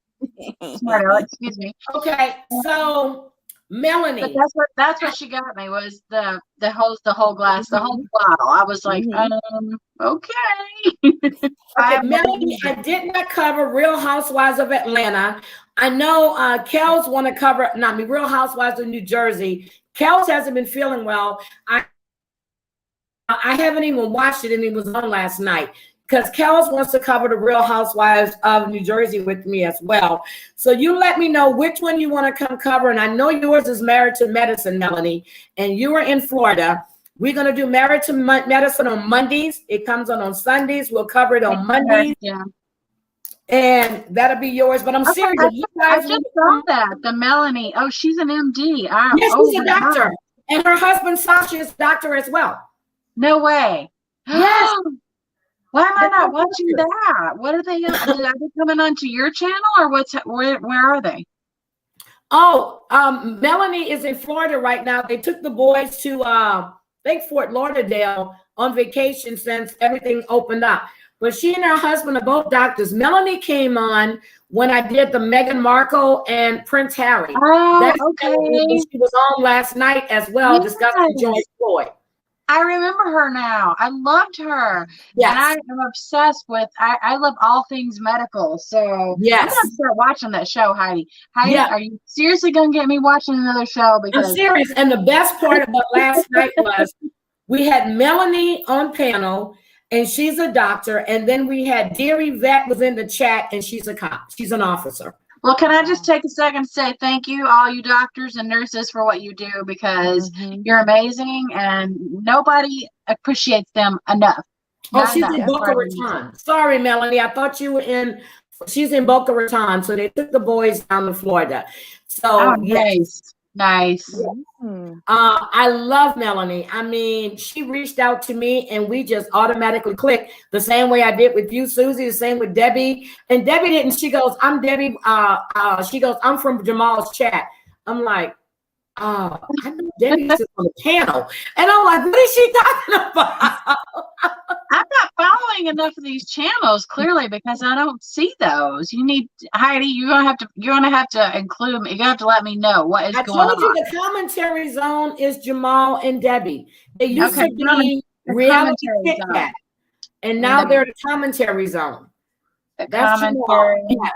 Smart aleck, excuse me. Okay, so Melanie. But that's what she got me was the whole glass, the whole bottle. I was like, okay. Okay, Melanie, I did not cover Real Housewives of Atlanta. I know Kels want to cover, Real Housewives of New Jersey. Kels hasn't been feeling well. I haven't even watched it, and it was on last night because Kels wants to cover the Real Housewives of New Jersey with me as well. So you let me know which one you want to come cover. And I know yours is Married to Medicine, Melanie, and you are in Florida. We're going to do Married to Medicine on Mondays. It comes on Sundays. We'll cover it on Mondays. Yeah. And that'll be yours. But I'm serious. I just saw that. The Melanie. Oh, she's an MD. Yes, she's a doctor. And her husband, Sasha, is a doctor as well. No way. Yes. Why am I not watching that? What are they? Are they coming onto your channel, or where are they? Oh, Melanie is in Florida right now. They took the boys to I think Fort Lauderdale on vacation since everything opened up. But she and her husband are both doctors. Melanie came on when I did the Meghan Markle and Prince Harry. Oh, okay. She was on last night as well, discussing George Floyd. I remember her now. I loved her. Yes. And I am obsessed with, I love all things medical. So yes. I'm going to start watching that show, Heidi. Heidi, are you seriously going to get me watching another show? Because I'm serious. And the best part about last night was we had Melanie on panel, and she's a doctor. And then we had Deary Vet was in the chat, and she's a cop. She's an officer. Well, can I just take a second to say thank you, all you doctors and nurses, for what you do, because you're amazing and nobody appreciates them enough. Oh, she's in Boca Raton. Sorry, Melanie. I thought you were in. She's in Boca Raton, so they took the boys down to Florida. So nice. I love Melanie. I mean, she reached out to me and we just automatically clicked the same way I did with you, Susie, the same with Debbie. And Debbie didn't. She goes, I'm Debbie. She goes, I'm from Jamal's chat. I'm like, I know Debbie's just on the panel. And I'm like, what is she talking about? I'm not following enough of these channels, clearly, because I don't see those. You need, Heidi, you're gonna have to include me. You're gonna have to let me know what is going on. I told you the commentary zone is Jamal and Debbie. They used to be reality Kit Kat, and now they're the commentary zone. That's Jamal. Yes.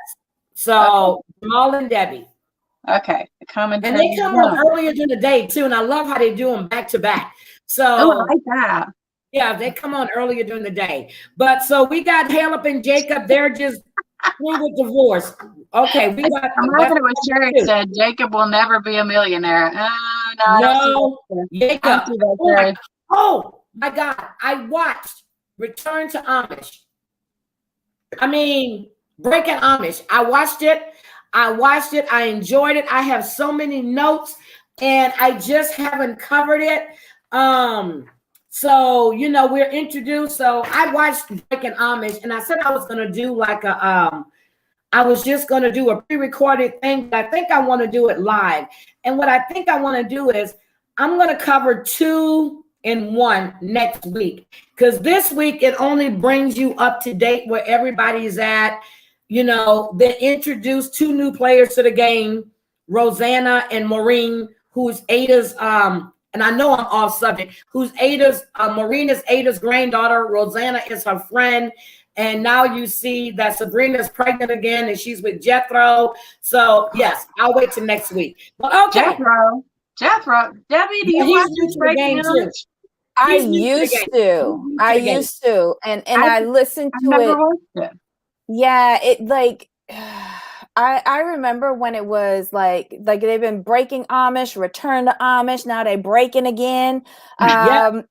So Jamal and Debbie. Okay, the commentary. And they come on earlier during the day too, and I love how they do them back to back. So I like that. Yeah, they come on earlier during the day. But so we got Caleb and Jacob. They're just through with divorce. Okay, we got. I'm laughing at what Sherry said. Jacob will never be a millionaire. No, Jacob. Oh my God! I watched Return to Amish. I mean, Breaking Amish. I watched it. I enjoyed it. I have so many notes, and I just haven't covered it. So we're introduced. So I watched Breaking Amish, and I said I was gonna do like I was just gonna do a pre-recorded thing, but I think I want to do it live. And what I think I want to do is I'm gonna cover 2 in 1 next week, because this week it only brings you up to date where everybody's at. They introduced 2 new players to the game, Rosanna and Maureen, who's Ada's and I know I'm off subject, who's Ada's Maureen is Ada's granddaughter, Rosanna is her friend, and now you see that Sabrina's pregnant again and she's with Jethro. So yes, I'll wait till next week. But okay. Jethro, Debbie, do you watch this Breaking Amish? I used to, and I listened to it. Yeah, it like I remember when it was like they've been breaking Amish, return to Amish, now they breaking again. Yeah.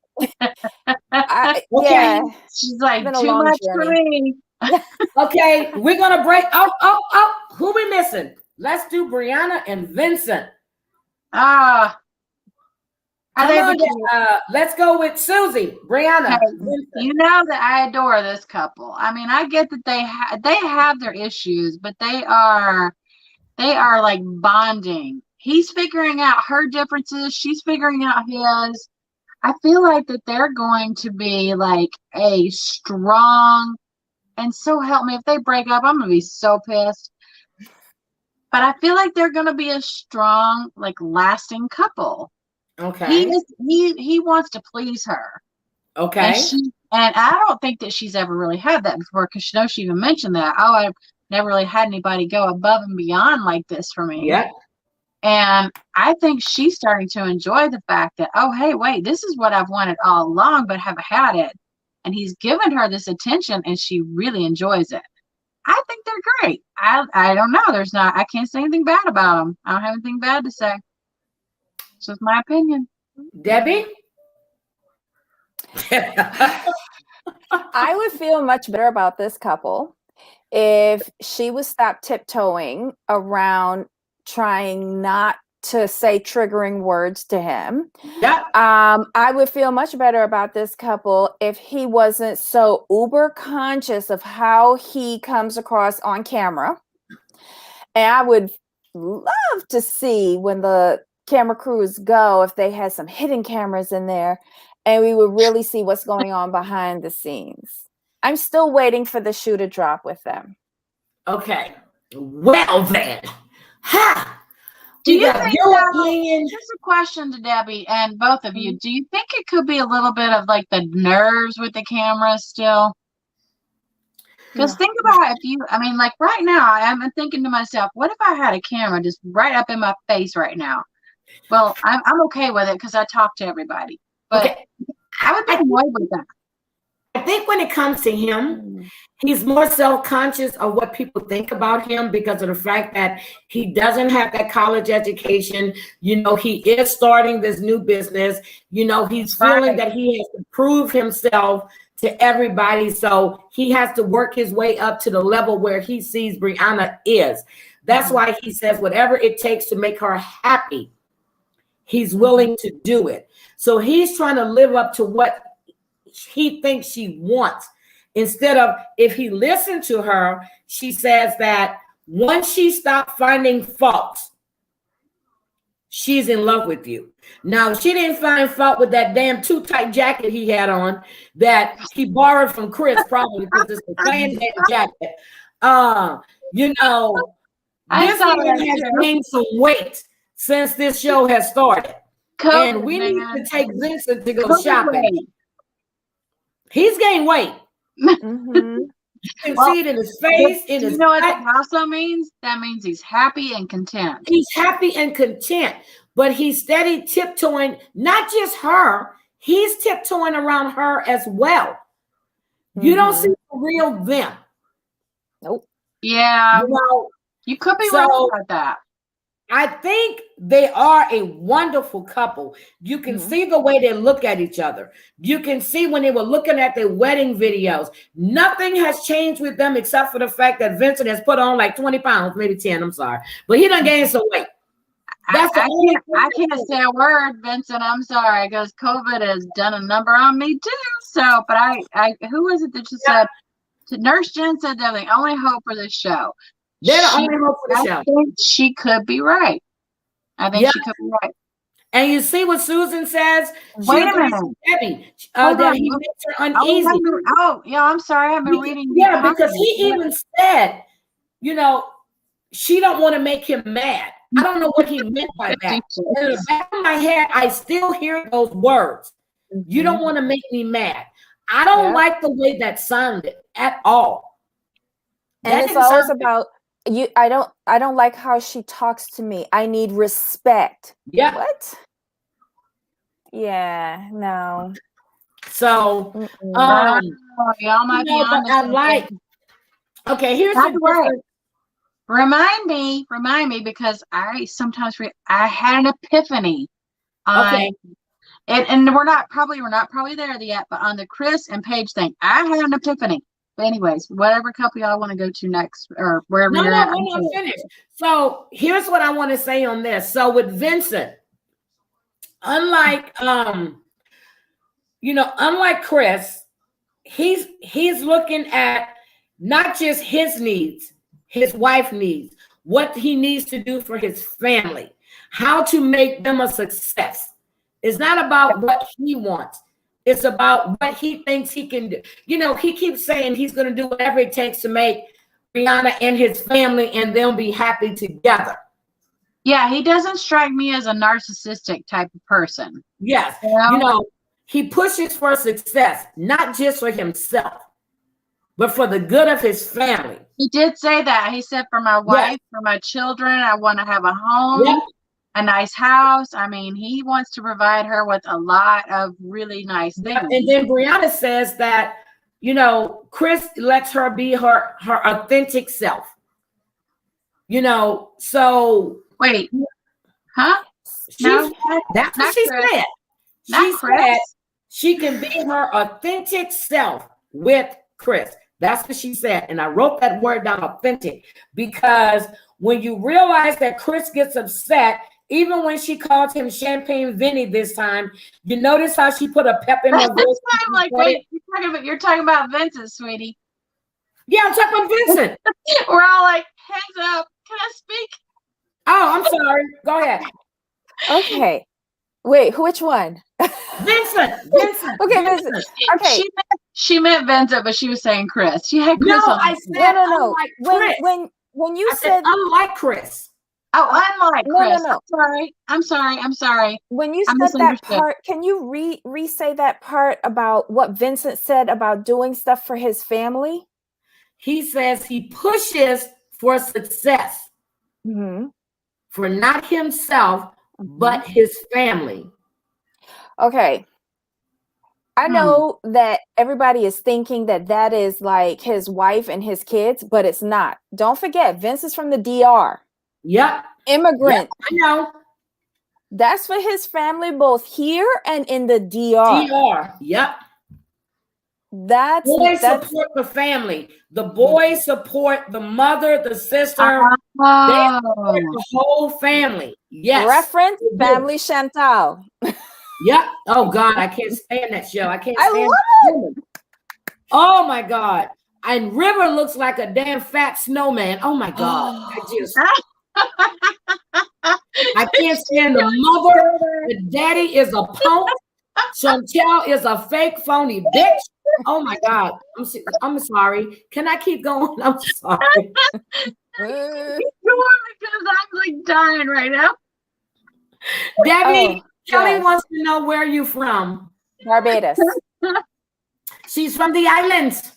Yeah, she's like too much for me. Okay, we're gonna break. Oh, who we missing? Let's do Brianna and Vincent. Let's go with Susie, Brianna. You know that I adore this couple. I mean, I get that they have their issues, but they are like bonding. He's figuring out her differences. She's figuring out his. I feel like that they're going to be like a strong, and so help me if they break up, I'm gonna be so pissed. But I feel like they're gonna be a strong, like lasting couple. Okay. He wants to please her. Okay. And I don't think that she's ever really had that before, because she even mentioned that. Oh, I've never really had anybody go above and beyond like this for me. Yeah. And I think she's starting to enjoy the fact that, oh, hey, wait, this is what I've wanted all along, but haven't had it. And he's given her this attention, and she really enjoys it. I think they're great. I don't know. I can't say anything bad about them. I don't have anything bad to say. It's just my opinion. Debbie? I would feel much better about this couple if she would stop tiptoeing around trying not to say triggering words to him. Yeah. I would feel much better about this couple if he wasn't so uber conscious of how he comes across on camera. And I would love to see when the camera crews go, if they had some hidden cameras in there, and we would really see what's going on behind the scenes. I'm still waiting for the shoe to drop with them. Okay. Well then. Ha! Do you think here's a question to Debbie and both of you. Do you think it could be a little bit of like the nerves with the camera still? Because think about like right now, I'm thinking to myself, what if I had a camera just right up in my face right now? Well, I'm okay with it because I talk to everybody. But I would be annoyed with that. I think when it comes to him, he's more self-conscious of what people think about him because of the fact that he doesn't have that college education. He is starting this new business. He's feeling that he has to prove himself to everybody. So he has to work his way up to the level where he sees Brianna is. That's why he says whatever it takes to make her happy, he's willing to do it. So he's trying to live up to what he thinks she wants. Instead of, if he listened to her, she says that once she stopped finding faults, she's in love with you. Now, she didn't find fault with that damn too tight jacket he had on that he borrowed from Chris, probably because it's the same damn jacket. This man has gained some weight since this show has started. And we need to take Vincent to go shopping. He's gained weight. Mm-hmm. You can see it in his face, in his. You know what that also means? That means he's happy and content. He's happy and content, but he's steady tiptoeing, not just her, he's tiptoeing around her as well. Mm-hmm. You don't see the real them. Nope. Yeah. You could be right about that. I think they are a wonderful couple. You can see the way they look at each other. You can see when they were looking at their wedding videos. Nothing has changed with them except for the fact that Vincent has put on like 20 pounds, maybe 10, I'm sorry. But he done gained some weight. I can't say a word, Vincent. I'm sorry, because COVID has done a number on me too. So, but who was it that just said? Nurse Jen said they're the only hope for this show. They're the only hope for the show. I think she could be right. I think she could be right. And you see what Susan says? Wait a minute. Debbie, that he makes her uneasy. Yeah, I'm sorry. I've been reading. Yeah, because he even said, she don't want to make him mad. I don't know what he meant by that. In the back of my head, I still hear those words. You don't want to make me mad. I don't like the way that sounded at all. And it's always about you. I don't like how she talks to me. I need respect. Yeah. What? Yeah, no. y'all So might be on okay, here's the way. Remind me, because I sometimes I had an epiphany on and we're not probably there yet, but on the Chris and Paige thing, I had an epiphany. But anyways, whatever couple y'all want to go to next or wherever you're at. We're not finished. So here's what I want to say on this. So with Vincent, unlike Chris, he's looking at not just his needs, his wife needs, what he needs to do for his family, how to make them a success. It's not about what he wants. It's about what he thinks he can do. He keeps saying he's going to do whatever it takes to make Brianna and his family and them be happy together. Yeah, he doesn't strike me as a narcissistic type of person. Yes. He pushes for success, not just for himself, but for the good of his family. He did say that. He said, for my wife, for my children, I want to have a home, a nice house. I mean, he wants to provide her with a lot of really nice things. And then Brianna says that, Chris lets her be her authentic self. So. Wait. Huh? That's what she said. She said she can be her authentic self with Chris. That's what she said. And I wrote that word down, authentic, because when you realize that Chris gets upset, even when she called him Champagne Vinny this time, you notice how she put a pep in her voice. I'm like, wait, you're talking about Vincent, sweetie. Yeah, I'm talking about Vincent. We're all like, hands up. Can I speak? Oh, I'm sorry. Go ahead. Okay. Wait, which one? Vincent. Okay, Vincent. Okay. She meant Vincent, but she was saying Chris. She had Chris on. I said no. Chris. When you said unlike Chris. Oh, unlike Chris. No. I'm sorry. When you said that part, can you re-say that part about what Vincent said about doing stuff for his family? He says he pushes for success. For not himself, but his family. Okay. I know that everybody is thinking that is like his wife and his kids, but it's not. Don't forget, Vince is from the DR. Yep. Immigrant. Yep, I know. That's for his family, both here and in the DR. DR. Yep. Boys support the family. The boys support the mother, the sister. They support the whole family. Yes. Reference Family Chantal. Yep. Oh God, I can't stand that show. I can't stand it. Oh my God. And River looks like a damn fat snowman. Oh my God. I can't stand the mother. The daddy is a punk. Chantal is a fake phony bitch. Oh my God. I'm sorry. Can I keep going? I'm sorry. Because I'm like dying right now. Debbie, Kelly wants to know where you from. Barbados. She's from the islands.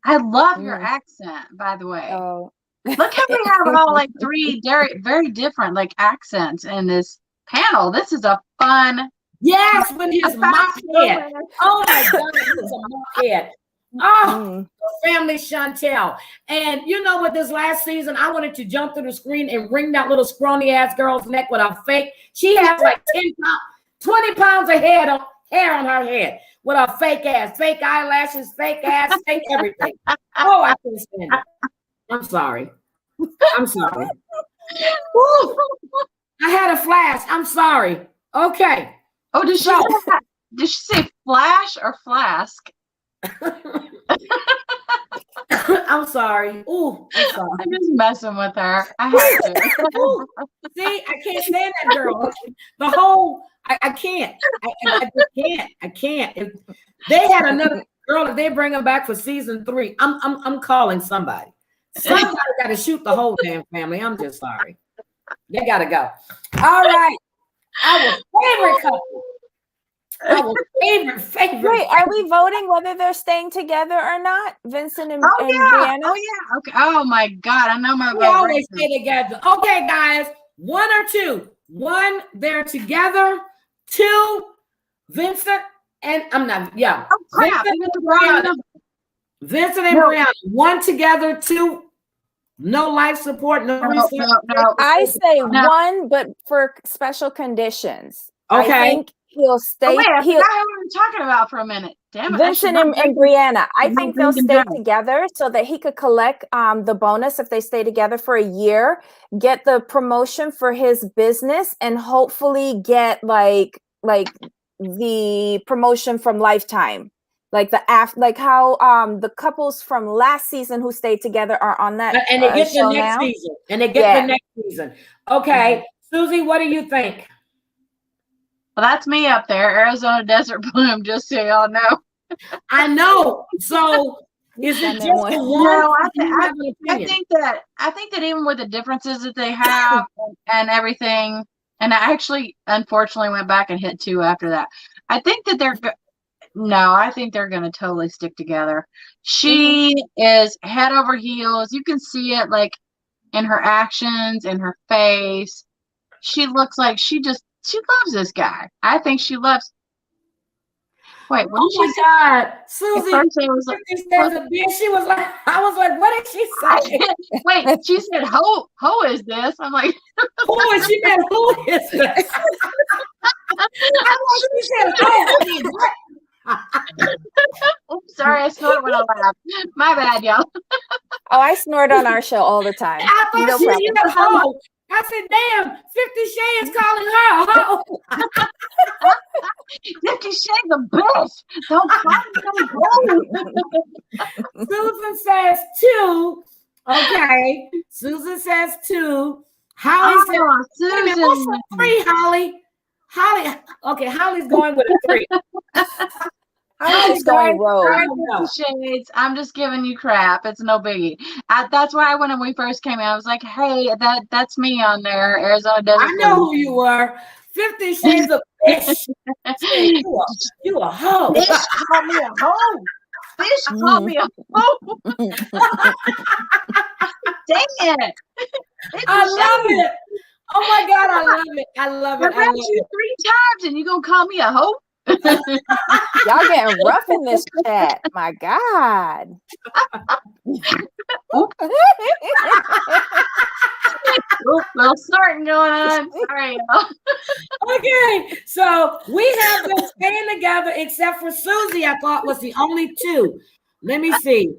I love your accent, by the way. Oh. Look how we have all like three very, very different like accents in this panel. This is a fun. Yes, with his mop head. Oh my God, it's a mop head. Oh, family Chantel. And you know what, this last season, I wanted to jump through the screen and wring that little scrawny ass girl's neck with a fake. She has like 10 pounds, 20 pounds of hair on her head with a fake ass, fake eyelashes, fake ass, fake everything. Oh, I couldn't stand it. I'm sorry. I'm sorry. Woo. I had a flash. I'm sorry. Okay. Oh, did she say flash or flask? I'm sorry. Ooh, I'm sorry. I'm just messing with her. I have to. Ooh, see, I can't stand that girl. The whole, I can't. I just can't. I can't. If they had another girl, if they bring her back for season 3, I'm calling somebody. Somebody got to shoot the whole damn family. I'm just sorry. They got to go. All right. Our favorite couple. Our favorite. Wait, are we voting whether they're staying together or not? Vincent and, Oh, and yeah. Brianna? Oh, yeah. Okay. Oh, my God. I know my We vote. always stay together. Okay, guys. 1 or 2. 1, they're together. 2, Vincent and I'm not. Yeah. Oh, crap. Vincent and Brianna. 1 together. 2, no life support. No. I say 1, but for special conditions. Okay. I think he'll stay. Oh, wait, I forgot who we were talking about for a minute. Damn it. Vincent and Brianna. I think they'll stay together so that he could collect the bonus if they stay together for a year, get the promotion for his business, and hopefully get like the promotion from Lifetime. Like how the couples from last season who stayed together are on that and they get the next now. season. And they get the next season. Okay. Susie, what do you think? Well, that's me up there, Arizona Desert Bloom, just so y'all know. I know. So is it just the one? No, I think that even with the differences that they have and everything, and I actually unfortunately went back and hit 2 after that. I think that I think they're going to totally stick together. She is head over heels. You can see it like in her actions, in her face. She looks like she loves this guy. I think she loves. Wait, what did she say? God, Susie. She was like, I was like, what did she say? Wait, she said, "Who is this?" I'm like, who is she? Meant, who is this? She said, "Oh, oops, sorry, I snorted when I laughed. My bad, y'all. Oh, I snort on our show all the time. I thought she was home. I said, damn, 50 Shades calling her. 50 Shades of bitch. Don't call me. Susan says 2. Okay. Susan says 2. Holly says, Susan. What's the 3, Holly? Okay, Holly's going with a 3. Holly's going rogue. Shades. I'm just giving you crap. It's no biggie. That's why when we first came in, I was like, hey, that's me on there, Arizona Desert. I know who you were. 50 Shades of Fish. You a hoe. Fish called me a hoe. Fish called me a hoe. Dang it. I love it. Oh my God, I love it. I love it. I read you 3 times and you gonna call me a hoe? Y'all getting rough in this chat. My God. Little snorting going on. Sorry. Okay, so we have them staying together, except for Susie, I thought was the only 2. Let me see.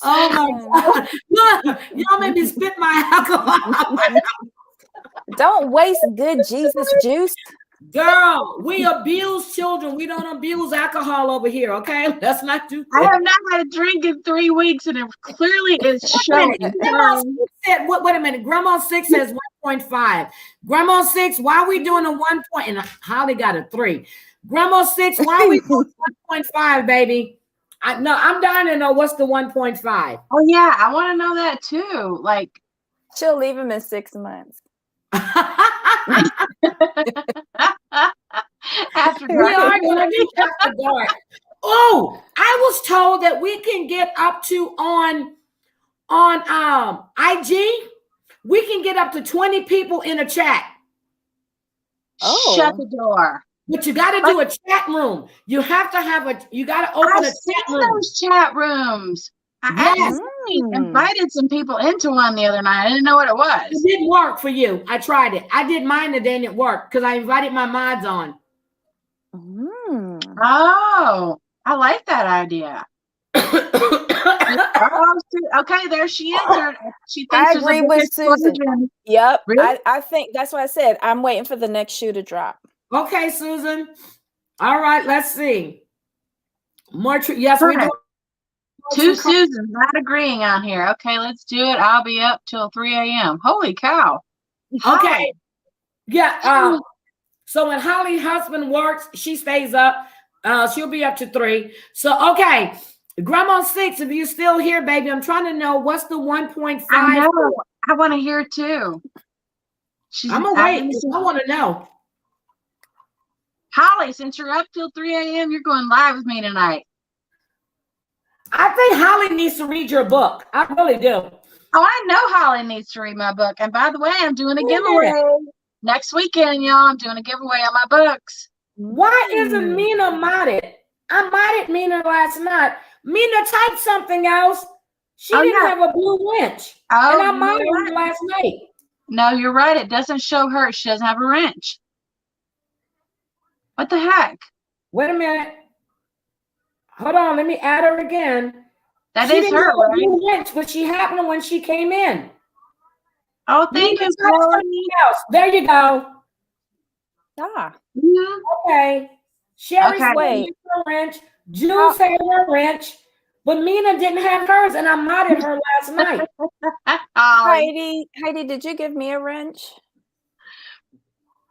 Oh my God. Look, y'all made me spit my alcohol. Don't waste good Jesus juice. Girl, we abuse children. We don't abuse alcohol over here, okay? Let's not do that. I have not had a drink in 3 weeks, and it clearly is showing. Wait a minute. Grandma 6 says 1.5. Grandma 6, why are we doing a 1 point? And Holly got a 3. Grandma 6, why are we doing 1.5, baby? I'm dying to know what's the 1.5. Oh, yeah. I want to know that, too. Like, she'll leave him in 6 months. After we are going to be after dark. Oh, I was told that we can get up to on IG. We can get up to 20 people in a chat. Oh. Shut the door. But you got to do a chat room. You have to have you got to open I've a seen chat room. those chat rooms. I Yes. actually invited some people into one the other night. I didn't know what it was. It didn't work for you. I tried it. I did mine and then it worked because I invited my mods on. Oh, I like that idea. Oh, okay, there she answered. She thinks I agree with Susan. explosion. Yep. Really? I think that's what I said. I'm waiting for the next shoe to drop. Okay, Susan. All right, let's see. More yes, we do. Two Susans not agreeing on here. Okay, let's do it. I'll be up till 3 a.m. Holy cow. Okay. Yeah. So when Holly's husband works, she stays up. She'll be up to 3. So okay. Grandma 6, if you're still here, baby, I'm trying to know what's the 1.5. I know. I want to hear too. I'm gonna wait. I want to know. Holly, since you're up till 3 a.m., you're going live with me tonight. I think Holly needs to read your book. I really do. Oh, I know Holly needs to read my book. And by the way, I'm doing a giveaway next weekend, y'all. I'm doing a giveaway on my books. Why isn't Mina modded? I modded Mina last night. Mina typed something else. She didn't have a blue wrench. Oh, and I modded her last night. No, you're right. It doesn't show her. She doesn't have a wrench. What the heck? Wait a minute. Hold on. Let me add her again. That she is didn't her, have a right? blue wrench, but she happened when she came in. Oh, thank you, Holly. There you go. Ah. Okay. Sherry's had her wrench. Jules had her wrench. But Mina didn't have hers, and I modded her last night. Heidi, did you give me a wrench?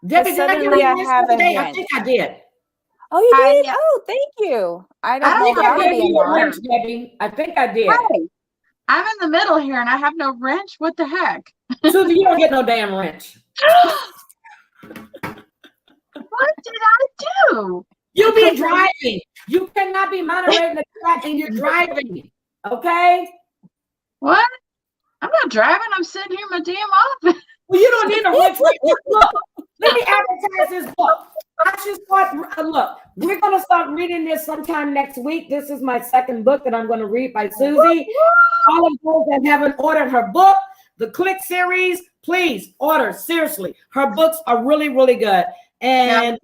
Debbie, did I give you a wrench today? I think I did. Oh, you did? Oh, thank you. I think I gave you a wrench, Debbie. I think I did. Hey, I'm in the middle here, and I have no wrench. What the heck? Susan, you don't get no damn wrench. What did I do? You be driving. You cannot be moderating the chat and you're driving. Okay? What? I'm not driving. I'm sitting here in my damn office. Well, you don't need a wrench. Look, let me advertise this book. I should start. Look, we're going to start reading this sometime next week. This is my second book that I'm going to read by Susie. All of those that haven't ordered her book, the Click series, please order. Seriously, her books are really, really good. And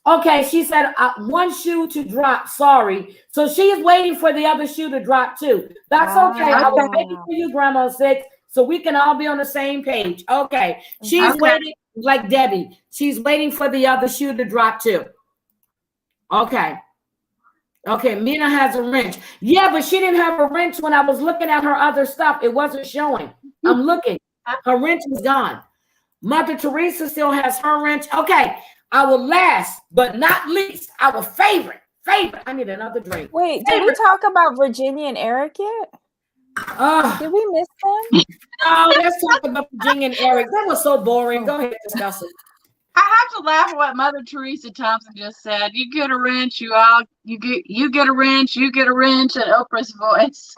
okay, she said one shoe to drop. Sorry. So she's waiting for the other shoe to drop too. That's okay. I was waiting for you, Grandma 6, so we can all be on the same page. Okay. She's waiting, like Debbie. She's waiting for the other shoe to drop too. Okay. Okay, Mina has a wrench. Yeah, but she didn't have a wrench when I was looking at her other stuff. It wasn't showing. I'm looking. Her wrench was gone. Mother Teresa still has her wrench. Okay. Our last but not least, our favorite. I need another drink. Wait, did we talk about Virginia and Eric yet? Did we miss them? No, let's talk about Virginia and Eric. That was so boring. Go ahead, discuss it. I have to laugh at what Mother Teresa Thompson just said. You get a wrench, you get a wrench, you get a wrench at Oprah's voice.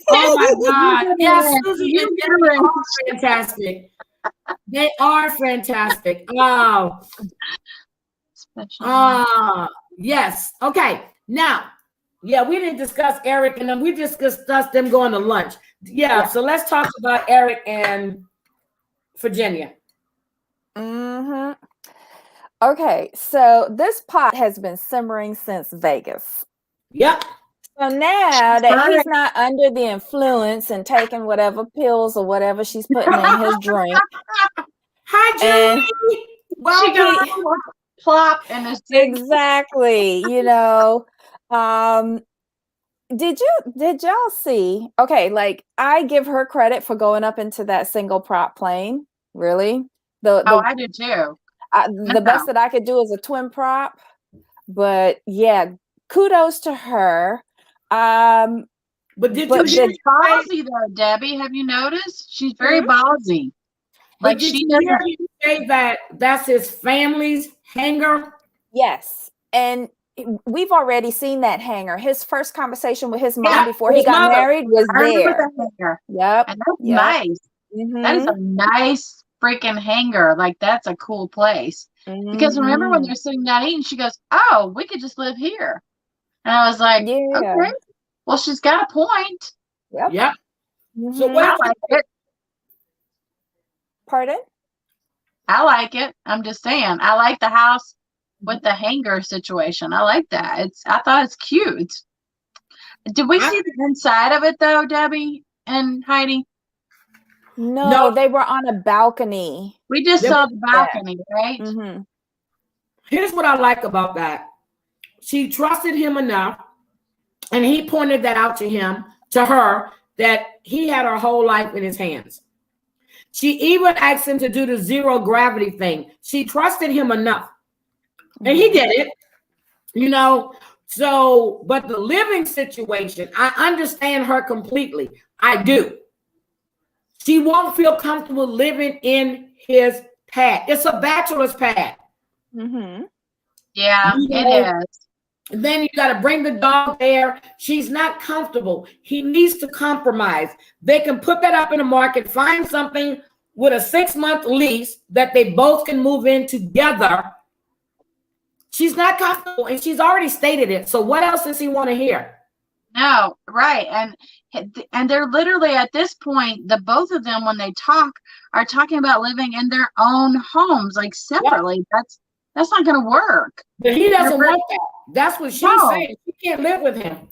Oh my God. Yes, Susie, you get a wrench. Fantastic. They are fantastic. Oh. Yes. Okay. Now, yeah, we didn't discuss Eric and then we just discussed them going to lunch. Yeah. So let's talk about Eric and Virginia. Mm-hmm. Okay. So this pot has been simmering since Vegas. Yep. So now that he's not under the influence and taking whatever pills or whatever she's putting in his drink. Hi, Julie. Well, she got plop and exactly. You know, did y'all see? Okay, like I give her credit for going up into that single prop plane. Really? I do too. The best that I could do is a twin prop. But yeah, kudos to her. But she's ballsy though, Debbie? Have you noticed? She's very ballsy. Like she doesn't say that that's his family's hanger. Yes, and we've already seen that hanger. His first conversation with his mom before he got married was there. Yep, and that's nice. Mm-hmm. That is a nice freaking hanger. Like, that's a cool place. Because remember when they're sitting down eating, she goes, "Oh, we could just live here." And I was like, Yeah. "Okay, well, she's got a point." Yep. Yep. So I what? like it. Pardon? I like it. I'm just saying. I like the house with the hanger situation. I like that. I thought it's cute. Did we see the inside of it though, Debbie and Heidi? No, they were on a balcony. We just saw the balcony, right? Mm-hmm. Here's what I like about that. She trusted him enough, and he pointed that out to her, that he had her whole life in his hands. She even asked him to do the zero gravity thing. She trusted him enough, and he did it, you know. So, but the living situation, I understand her completely. I do. She won't feel comfortable living in his pad. It's a bachelor's pad. Mm-hmm. Yeah, it is. And then you got to bring the dog there. She's not comfortable. He needs to compromise. They can put that up in the market, find something with a 6-month lease that they both can move in together. She's not comfortable, and she's already stated it. So what else does he want to hear? No, right. And they're literally at this point, the both of them, when they talk, are talking about living in their own homes, like separately. Yep. That's not going to work. But he doesn't want that. That's what she's saying. She can't live with him.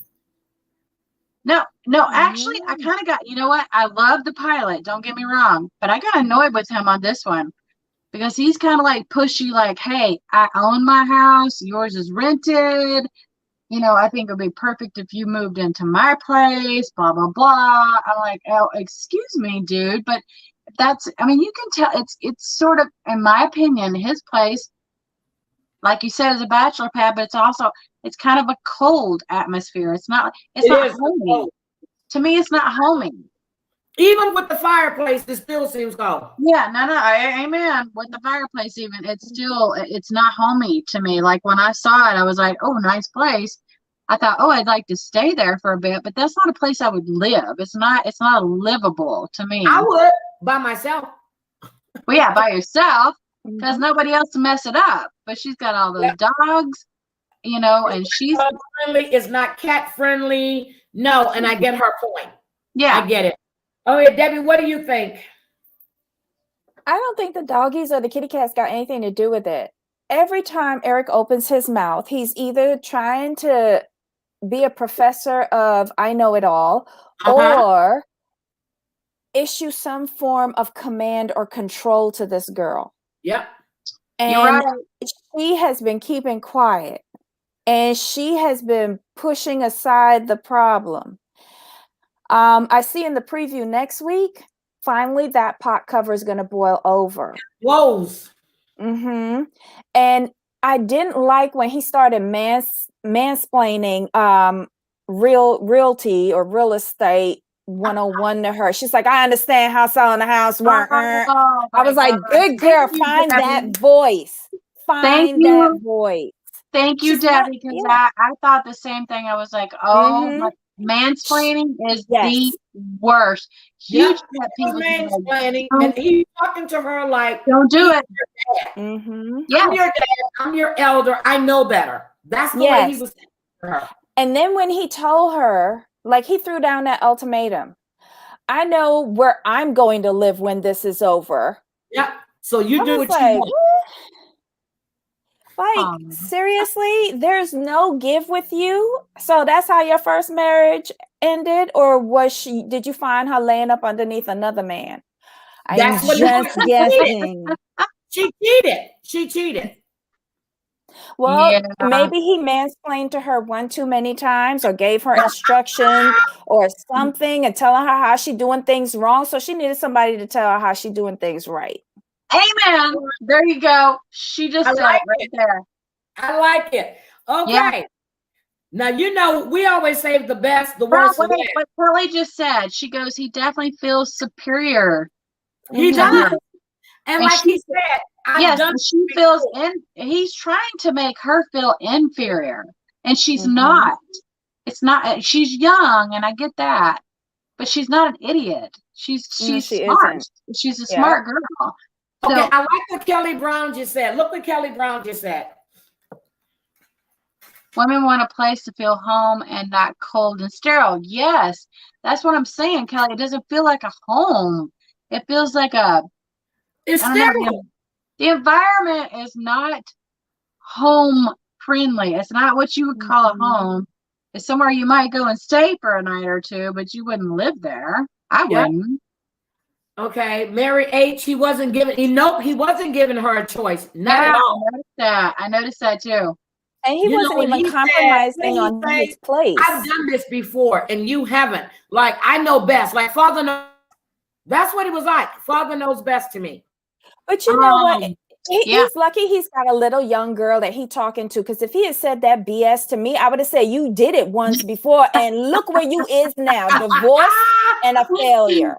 No, actually, I kind of got, you know what? I love the pilot. Don't get me wrong. But I got annoyed with him on this one because he's kind of like pushy, like, hey, I own my house. Yours is rented. You know, I think it would be perfect if you moved into my place, blah, blah, blah. I'm like, oh, excuse me, dude. But I mean, you can tell it's sort of, in my opinion, his place, like you said, is a bachelor pad, but it's kind of a cold atmosphere. It's not homey. Cold. To me, it's not homey. Even with the fireplace, it still seems cold. Yeah, no, amen. With the fireplace, even, it's not homey to me. Like when I saw it, I was like, oh, nice place. I thought, oh, I'd like to stay there for a bit, but that's not a place I would live. It's not livable to me. I would by myself. Well, yeah, by yourself, because nobody else to mess it up. But she's got all those dogs, you know, and she's friendly. It's not cat friendly. No, and I get her point. Yeah, I get it. Oh yeah, Debbie, what do you think? I don't think the doggies or the kitty cats got anything to do with it. Every time Eric opens his mouth, he's either trying to be a professor of I know it all, or issue some form of command or control to this girl. Yep. And she has been keeping quiet, and she has been pushing aside the problem. I see in the preview next week, finally that pot cover is going to boil over. Whoa. Mm-hmm. And I didn't like when he started mansplaining realty or real estate 101 to her. She's like, I understand how selling the house works. I was like, good girl, find that voice. Find that voice. Thank you, Debbie, because I thought the same thing. I was like, oh, mansplaining is the worst. Huge pet peeve. Mansplaining, and he's talking to her like, don't do it. Yeah. I'm your dad. I'm your elder. I know better. That's the way he was saying to her. And then when he told her, like, he threw down that ultimatum. I know where I'm going to live when this is over. Yep. So you do what you want. Like, seriously, there's no give with you. So that's how your first marriage ended? Or did you find her laying up underneath another man? I'm just guessing. She cheated. Well, maybe he mansplained to her one too many times, or gave her instructions or something, and telling her how she's doing things wrong. So she needed somebody to tell her how she's doing things right. Amen. There you go. She just said it right there. I like it. Okay. Yeah. Now, you know, we always save the best, the worst. What Kelly just said, she goes, he definitely feels superior. He does. And like he said, she feels he's trying to make her feel inferior. And she's not. It's not, she's young, and I get that. But she's not an idiot. She's smart. She's a smart girl. Okay, So I like what Kelly Brown just said. Look what Kelly Brown just said. women want a place to feel home and not cold and sterile. Yes, that's what I'm saying, Kelly. It doesn't feel like a home. It feels like It's I don't know. sterile. The environment is not home friendly. It's not what you would call a home. It's somewhere you might go and stay for a night or two, but you wouldn't live there. I Yep. wouldn't. Okay, Mary H. He wasn't giving. He wasn't giving her a choice. Not at all. I noticed that too. And he wasn't when even he said- compromising when he on said, his place. I've done this before, and you haven't. Like, I know best. Like, Father knows. That's what it was like. Father knows best to me. But you know what? Yeah. He's lucky he's got a little young girl that he talking to. Because if he had said that BS to me, I would have said, you did it once before, and look where you is now, divorced and a failure.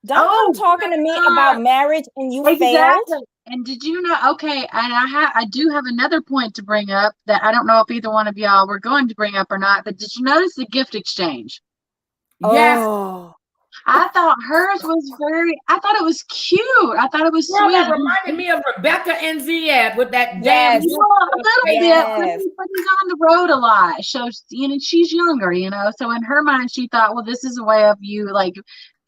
Don't come talking to me about marriage and you failed. And did you know? Okay, and I do have another point to bring up that I don't know if either one of y'all were going to bring up or not. But did you notice the gift exchange? Yes. Oh. I thought hers was I thought it was cute. I thought it was Well, sweet. that reminded me of Rebecca and Ziad with that Yes. damn. You know, a little Yes. bit, but he's on the road a lot. So, she's younger, So in her mind, she thought, well, this is a way of you, like,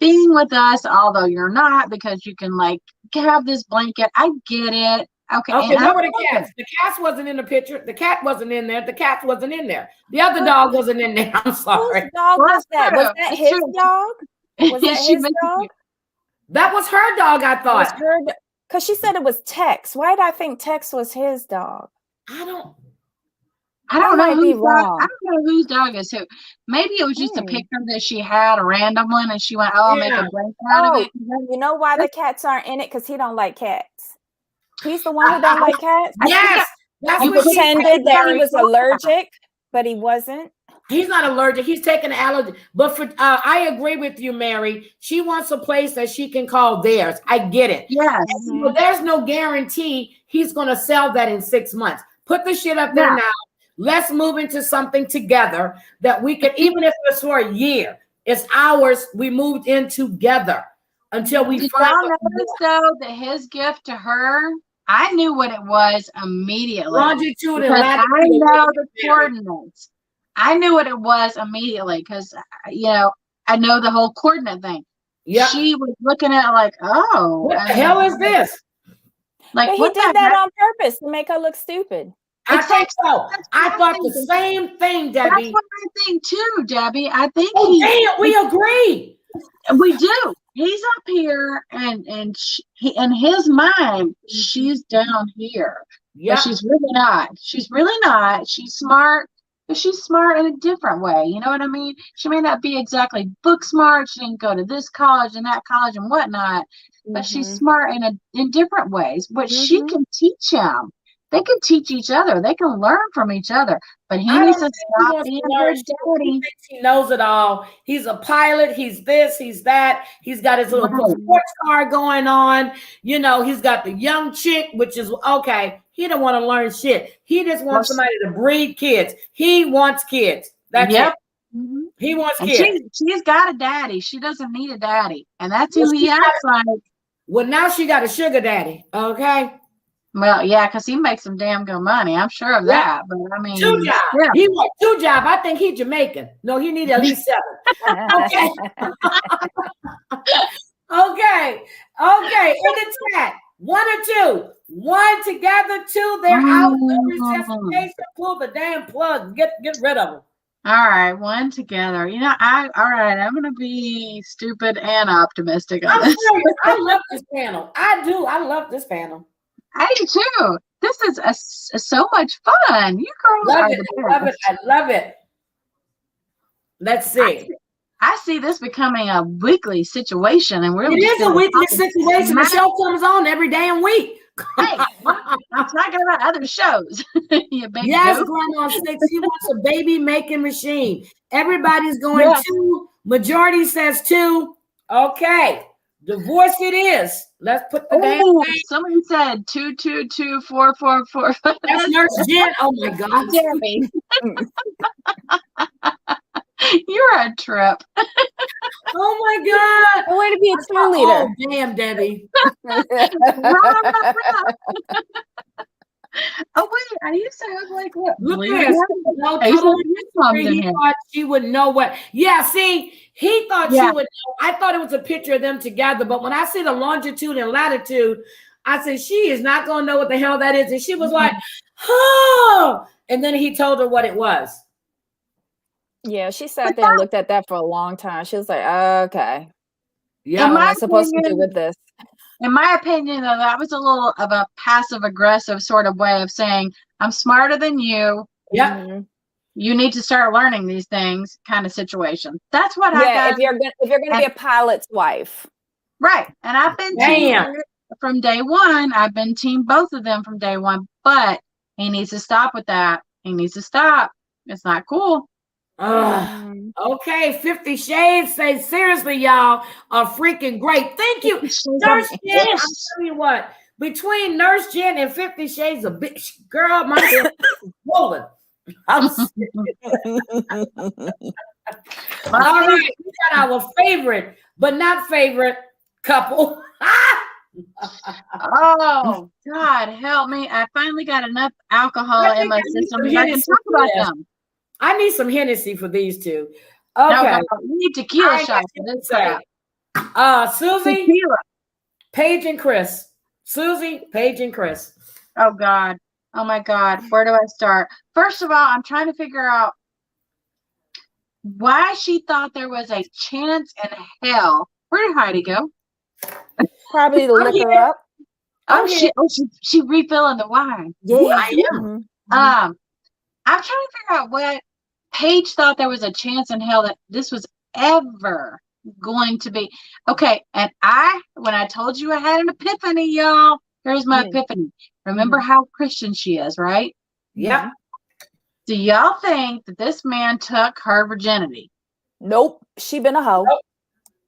being with us, although you're not, because you can, like, have this blanket. I get it. Okay. Okay, where were the cats? The cats wasn't in the picture. The cat wasn't in there. The cat wasn't in there. The other dog wasn't in there. I'm sorry. Whose dog was that? Was that That's his true. dog? Was that She his mentioned dog? you. That was her dog, I thought. Because she said it was Tex. Why did I think Tex was his dog? I don't know be whose dog. wrong. I don't know whose dog is who. Maybe it was just a picture that she had, a random one, and she went, "Oh, I'll make a blanket out of it." You know why the cats aren't in it? Because he don't like cats. He's the one who don't like cats. Yes. That's He what she pretended that he very was cool. allergic, but he wasn't. He's not allergic. He's taking an allergy. But for I agree with you, Mary. She wants a place that she can call theirs. I get it. Yes. But there's no guarantee he's going to sell that in 6 months. Put the shit up there now. Let's move into something together that we can, even if it's for a year, it's ours. We moved in together until we Did find. y'all notice though that his gift to her? I knew what it was immediately. Longitude and because latitude. I know the coordinates. I knew what it was immediately because I know the whole coordinate thing. Yeah. She was looking at it like, oh, what the hell is this? Like, But he did that on purpose to make her look stupid. I think so. I thought the same thing, Debbie. That's what I think too, Debbie. I think damn, we agree. We do. He's up here, and in his mind, she's down here. Yeah, she's really not. She's really not. She's smart, but she's smart in a different way. You know what I mean? She may not be exactly book smart. She didn't go to this college and that college and whatnot, but she's smart in different ways. But she can teach him. They can teach each other. They can learn from each other. But he needs to stop being her daddy. He thinks he knows it all. He's a pilot. He's this. He's that. He's got his little sports car going on. He's got the young chick, which is okay. He don't want to learn shit. He just wants somebody to breed kids. He wants kids. That's it. He wants kids. She's got a daddy. She doesn't need a daddy. And that's who he acts like. Well, now she got a sugar daddy. Okay. Well, yeah, because he makes some damn good money. I'm sure of that. But I mean, 2 jobs. Yeah. He wants 2 jobs. I think he's Jamaican. No, he need at least 7. Okay. Okay. In the chat, 1 or 2. 1 together, 2. They're out. No resuscitation. Pull the damn plug. Get rid of them. All right, 1 together. I'm gonna be stupid and optimistic on this. Serious. I love this panel. I do. I love this panel. I do too. This is so much fun. You girls are the best. I love it. Let's see. I see this becoming a weekly situation, and it is a weekly situation. The show comes on every damn week. Hey, I'm talking about other shows. Yes, Grandma Six. She wants a baby making machine. Everybody's going 2. Majority says 2. Okay. Divorce it is. Let's put the damn thing. Somebody said 2, 2, 2, 4, 4, 4. That's Nurse Jen. Oh my God. Jeremy. You're a trip. Oh my God. I want to be a cheerleader. Oh, damn, Debbie. Oh wait, I used to have like what? Look Blue at this. hair? No I used to total have uniforms history. in He here. thought she would know what. Yeah, see, he thought Yeah. she would know. I thought it was a picture of them together, but when I see the longitude and latitude, I said, she is not going to know what the hell that is. And she was like, oh. And then he told her what it was. Yeah, she sat there and looked at that for a long time. She was like, okay. Yeah. What am I supposed to do with this? In my opinion, though, that was a little of a passive-aggressive sort of way of saying, I'm smarter than you. Yeah. Mm-hmm. You need to start learning these things kind of situation. That's what I Yeah, got. if you're gonna be a pilot's wife. Right. And I've been team from day one. I've been team both of them from day one, but he needs to stop with that. He needs to stop. It's not cool. Okay, 50 Shades says, seriously, y'all are freaking great. Thank you. Nurse Jen, I'm telling you what, between Nurse Jen and 50 Shades of bitch, girl, my head is swollen. I'm all right, we got our favorite, but not favorite couple. Oh, God, help me. I finally got enough alcohol in my system that I can talk about them. I need some Hennessy for these two. Okay. Okay. No, we need tequila shots for this crap. Susie, Tequila. Paige, and Chris. Susie, Paige, and Chris. Oh, God. Oh, my God. Where do I start? First of all, I'm trying to figure out why she thought there was a chance in hell. Where did Heidi go? Probably to lick her up. Oh, she refilling the wine. Yeah. Mm-hmm. I'm trying to figure out what Paige thought there was a chance in hell that this was ever going to be. Okay, and when I told you I had an epiphany, y'all, here's my epiphany. Remember how Christian she is, right? Yep. Do y'all think that this man took her virginity? Nope. She been a hoe.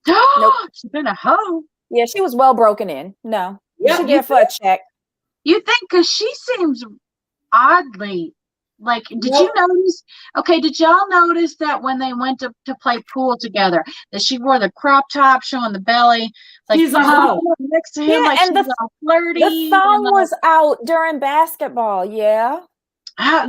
Nope. She been a hoe. Yeah, she was well broken in. No. Yep, She there for a check. You think, because she seems oddly like, did you notice? Okay, did y'all notice that when they went to play pool together, that she wore the crop top showing the belly? Like, she's a hoe next to him, like, and she's all flirty. The thong was out during basketball. Yeah.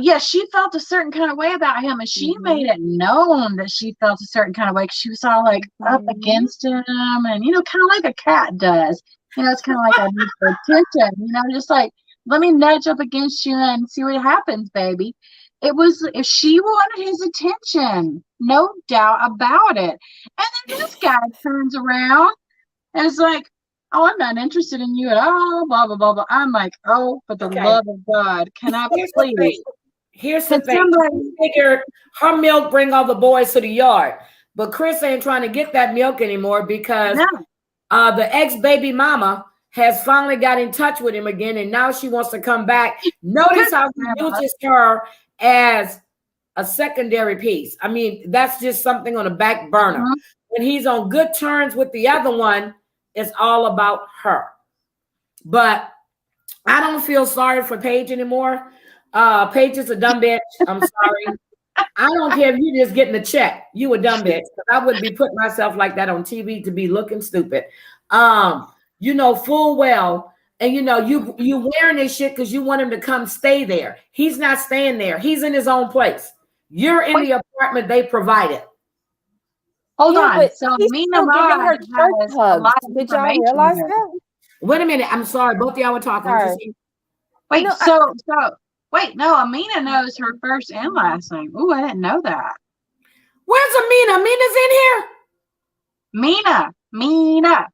Yeah, she felt a certain kind of way about him, and she made it known that she felt a certain kind of way. She was all like up against him, and kind of like a cat does. It's kind of like I need for attention. Just like, let me nudge up against you and see what happens, baby. It was, if she wanted his attention, no doubt about it. And then this guy turns around and is like, oh, I'm not interested in you at all, blah, blah, blah, blah. I'm like, oh, for the love of God, can I please? Here's the thing. She figured her milk bring all the boys to the yard. But Chris ain't trying to get that milk anymore because the ex-baby mama has finally got in touch with him again, and now she wants to come back. Notice how he uses her as a secondary piece. I mean, that's just something on a back burner. When he's on good terms with the other one, it's all about her. But I don't feel sorry for Paige anymore. Paige is a dumb bitch. I'm sorry. I don't care if you're just getting a check. You a dumb bitch. I wouldn't be putting myself like that on TV to be looking stupid. Full well, and you wearing this shit because you want him to come stay there. He's not staying there. He's in his own place. You're in the apartment they provided. Hold on. So Mina giving her church hugs. Did y'all realize that? Wait a minute. I'm sorry. Both of y'all were talking. Wait, wait, no, Amina knows her first and last name. Ooh, I didn't know that. Where's Amina? Amina's in here. Mina.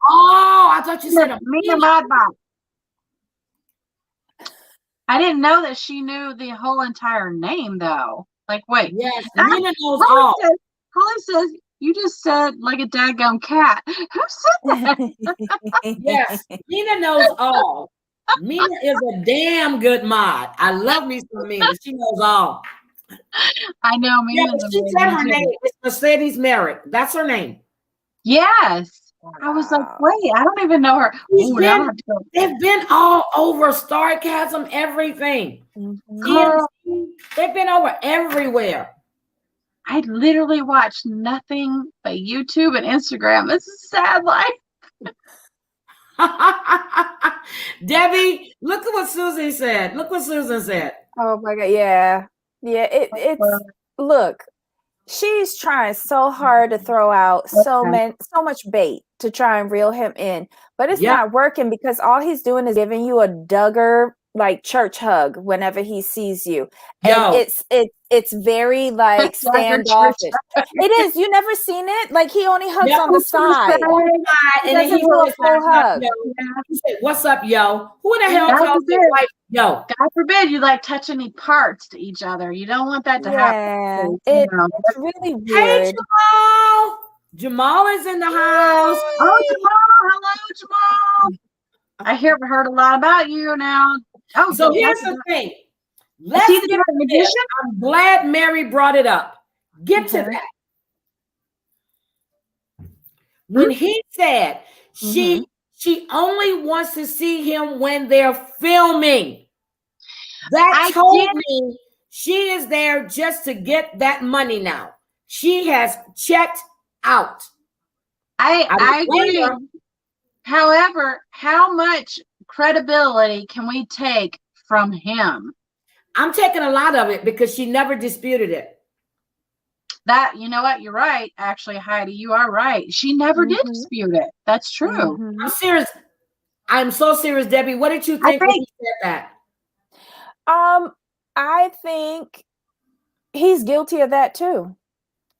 Oh, I thought you said Amina. I didn't know that she knew the whole entire name, though. Like, wait. Yes, Amina knows all. Holly says, you just said like a daggum cat. Who said that? Yes, Mina knows all. Mina is a damn good mod. I love me some Mina. She knows all. I know Mina. Yeah, she said her name. It's Mercedes Merrick. That's her name. Yes. I was like, wait, I don't even know her. They've been all over Starcasm, everything. They've been over everywhere. I literally watch nothing but YouTube and Instagram. This is a sad life. Debbie, look at what Susan said. Look what Susan said. Oh my God. Yeah. Yeah. It's look, she's trying so hard to throw out so much bait to try and reel him in, but it's not working because all he's doing is giving you a Duggar like church hug whenever he sees you. And it's very like standoffish. It is. You never seen it? Like he only hugs on the side. He doesn't do a full hug. He said, "What's up, yo?" Who the hell tells their wife, yo? God forbid you like touch any parts to each other. You don't want that to happen. It's really weird. Hey, Jamal. Jamal is in the house. Oh, Jamal. Hello, Jamal. I heard a lot about you now. Oh, so here's the thing. Let's get to this. I'm glad Mary brought it up. Get to that. When he said she only wants to see him when they're filming, that told me she is there just to get that money now. She has checked out. I agree. However, how much credibility can we take from him? I'm taking a lot of it because she never disputed it. That, you know what? You're right. Actually, Heidi, you are right. She never did dispute it. That's true. I'm serious. I'm so serious, Debbie. What did you think when he said that? I think he's guilty of that too.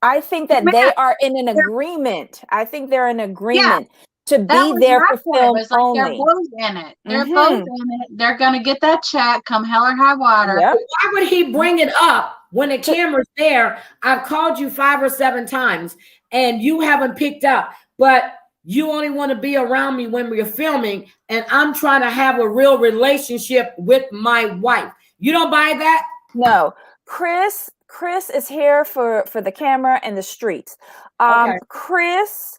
I think that they are in an agreement. I think they're in agreement to be there for film only. They're both in it. They're both in it. They're going to get that check come hell or high water. Yep. Why would he bring it up when the camera's there? I've called you 5 or 7 times and you haven't picked up, but you only want to be around me when we're filming and I'm trying to have a real relationship with my wife. You don't buy that? No. Chris is here for the camera and the streets. Chris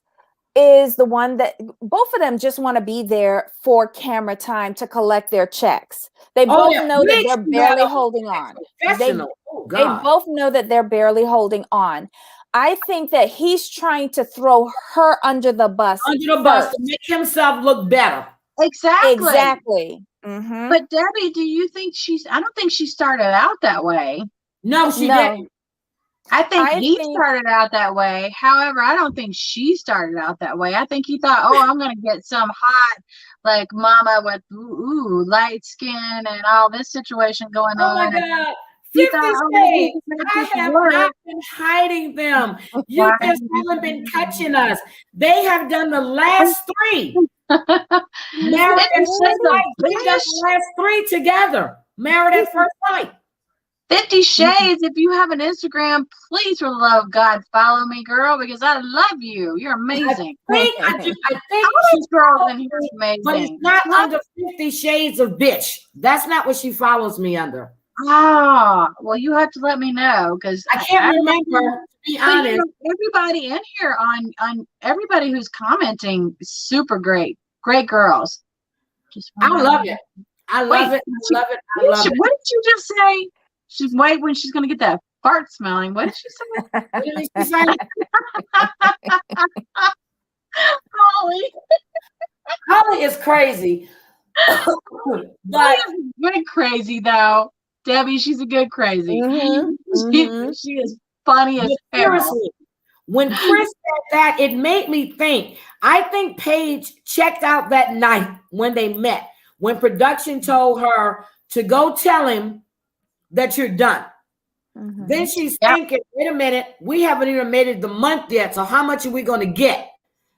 is the one that both of them just want to be there for camera time to collect their checks. They both know that they're barely holding on. They both know that they're barely holding on. I think that he's trying to throw her under the bus. To make himself look better. Exactly. But Debbie, do you think I don't think she started out that way. No, she didn't. I think he started out that way. However, I don't think she started out that way. I think he thought, oh, I'm going to get some hot, like mama with light skin and all this situation going on. Oh my God. 50 Shades. I have not been hiding them. You just haven't been catching us. They have done the last 3. Married at first sight. They done the last 3 together. Married at first sight. 50 Shades. If you have an Instagram, please, for the love of God, follow me, girl, because I love you. You're amazing. I think she's girls in here amazing. But it's not under 50 Shades of Bitch. That's not what she follows me under. Ah, well, you have to let me know because I can't remember. To be honest, everybody in here on everybody who's commenting, super great girls. I love it. I love it. What did you just say? She's when she's gonna get that fart smelling. What did she say? What did she say? Holly is crazy. But good crazy though. Debbie, she's a good crazy. She is funny as hell. When Chris said that, it made me think. I think Paige checked out that night when they met, when production told her to go tell him that you're done. Then she's thinking, wait a minute, we haven't even made it the month yet, so how much are we going to get?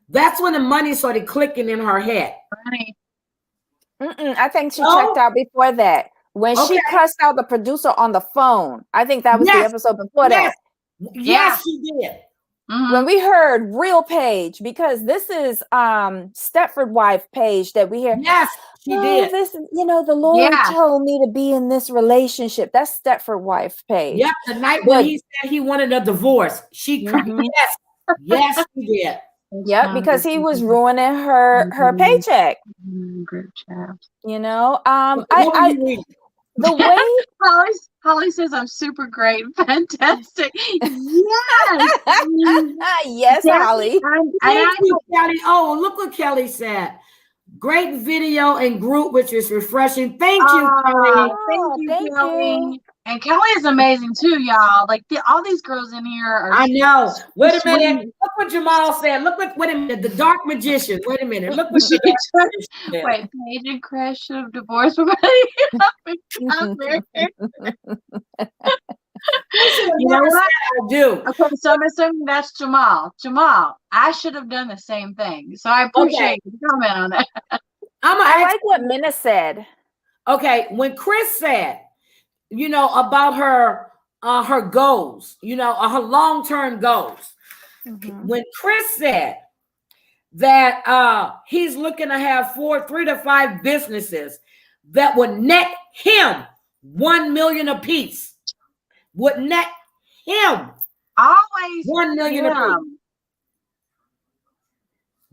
That's when the money started clicking in her head. I think she checked out before that. When she cussed out the producer on the phone. I think that was the episode before that. Yes, she did. When we heard real Paige, because this is Stepford wife Paige that we hear. Yes, she did. This, the Lord told me to be in this relationship. That's Stepford wife Paige. Yep, the night when he said he wanted a divorce. She yes, she did. Yep, because he was ruining her paycheck. Group chat. the way Holly says I'm super great, fantastic. Yes, yes, Debbie, Holly. Thank you, Kelly. Oh, look what Kelly said. Great video and group, which is refreshing. Thank you, Kelly. Thank you. And Kelly is amazing too, y'all. Like all these girls in here are. I know. Wait a minute. sweet. Look what Jamal said. Wait a minute. The dark magician. Wait a minute. Look what the dark magician said. Wait, Paige and Chris should have divorced from You know what? I do. Okay, so I'm assuming that's Jamal. Jamal, I should have done the same thing. So I appreciate your comment on that. I like what Minna said. Okay, when Chris said, about her goals, her long-term goals. Mm-hmm. When Chris said that he's looking to have 3 to 5 businesses that would net him $1 million apiece. Would net him always $1 million apiece.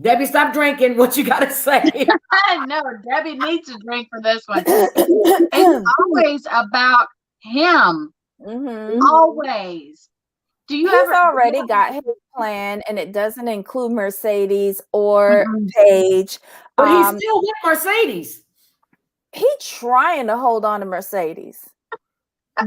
Debbie, stop drinking. What you gotta say? No, Debbie needs a drink for this one. It's always about him. Mm-hmm. Always. Do you He's already got his plan, and it doesn't include Mercedes or Paige. But he's still with Mercedes. He's trying to hold on to Mercedes.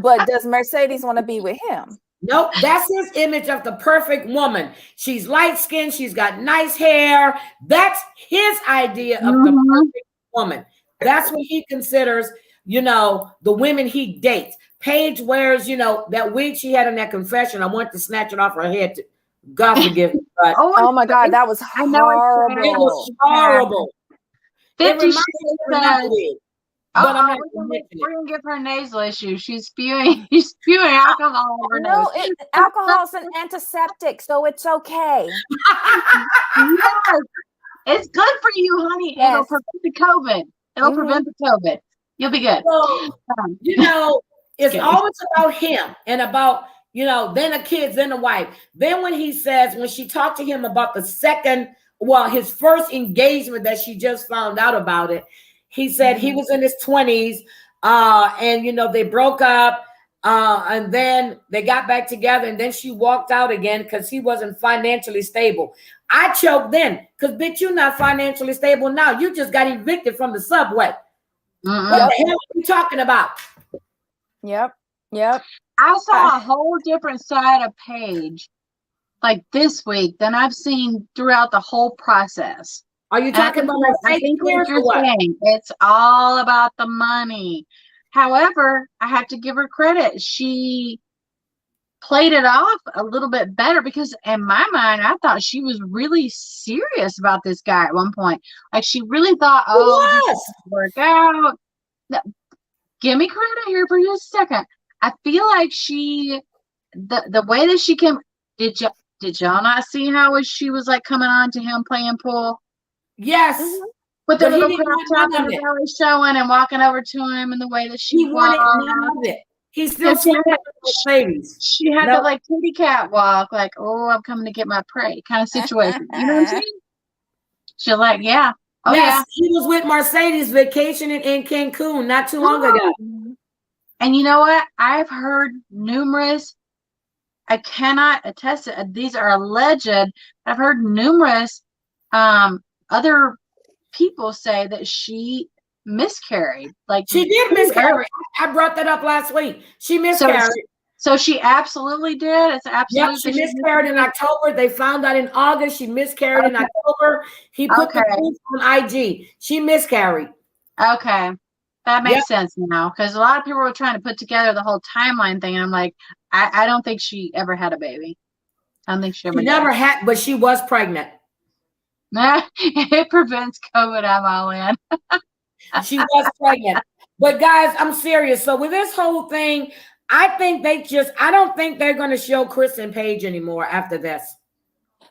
But does Mercedes want to be with him? Nope, that's his image of the perfect woman. She's light-skinned, she's got nice hair. That's his idea of the perfect woman. That's what he considers, the women he dates. Paige wears, that wig she had in that confession. I wanted to snatch it off her head. God forgive me. But oh my God, that was horrible. It was horrible. It reminds me of another wig. But I'm not we're gonna give her a nasal issue. She's spewing alcohol over No, alcohol's an antiseptic, so it's okay. Yes. It's good for you, honey. Yes. It'll prevent the COVID. It'll prevent the COVID. You'll be good. So, it's always about him and about, then the kids, then the wife. Then when she talked to him about his first engagement that she just found out about it, he said he was in his 20s, and they broke up, and then they got back together, and then she walked out again because he wasn't financially stable. I choked then because, bitch, you're not financially stable now. You just got evicted from the subway. What the hell are you talking about? Yep. I saw a whole different side of Paige like this week than I've seen throughout the whole process. Are you talking about I think what you're saying? It's all about the money. However, I have to give her credit. She played it off a little bit better because in my mind, I thought she was really serious about this guy at one point. Like she really thought, this will work out. No, give me credit here for just a second. I feel like the way that she came, did y'all not see how she was like coming on to him playing pool? Yes. With the little crop top and the belly showing and walking over to him and the way that she wanted none of it. He still she had to like kitty cat walk, like, oh, I'm coming to get my prey kind of situation. You know what I'm saying? She's like, yeah. Oh, yes, he was with Mercedes vacationing in Cancun not too long ago. And you know what? I've heard numerous, I cannot attest to, these are alleged. I've heard numerous other people say that she miscarried. Like she did miscarry. I brought that up last week. She miscarried. So she absolutely did. It's absolutely. Yep, she miscarried in October. They found out in August. She miscarried in October. He put the proof on IG. She miscarried. Okay, that makes sense now because a lot of people were trying to put together the whole timeline thing, and I'm like, I don't think she ever had a baby. I don't think she ever. She never had, but she was pregnant. It prevents COVID. I'm all in. She was pregnant. But guys, I'm serious. So with this whole thing, I don't think they're going to show Chris and Paige anymore after this.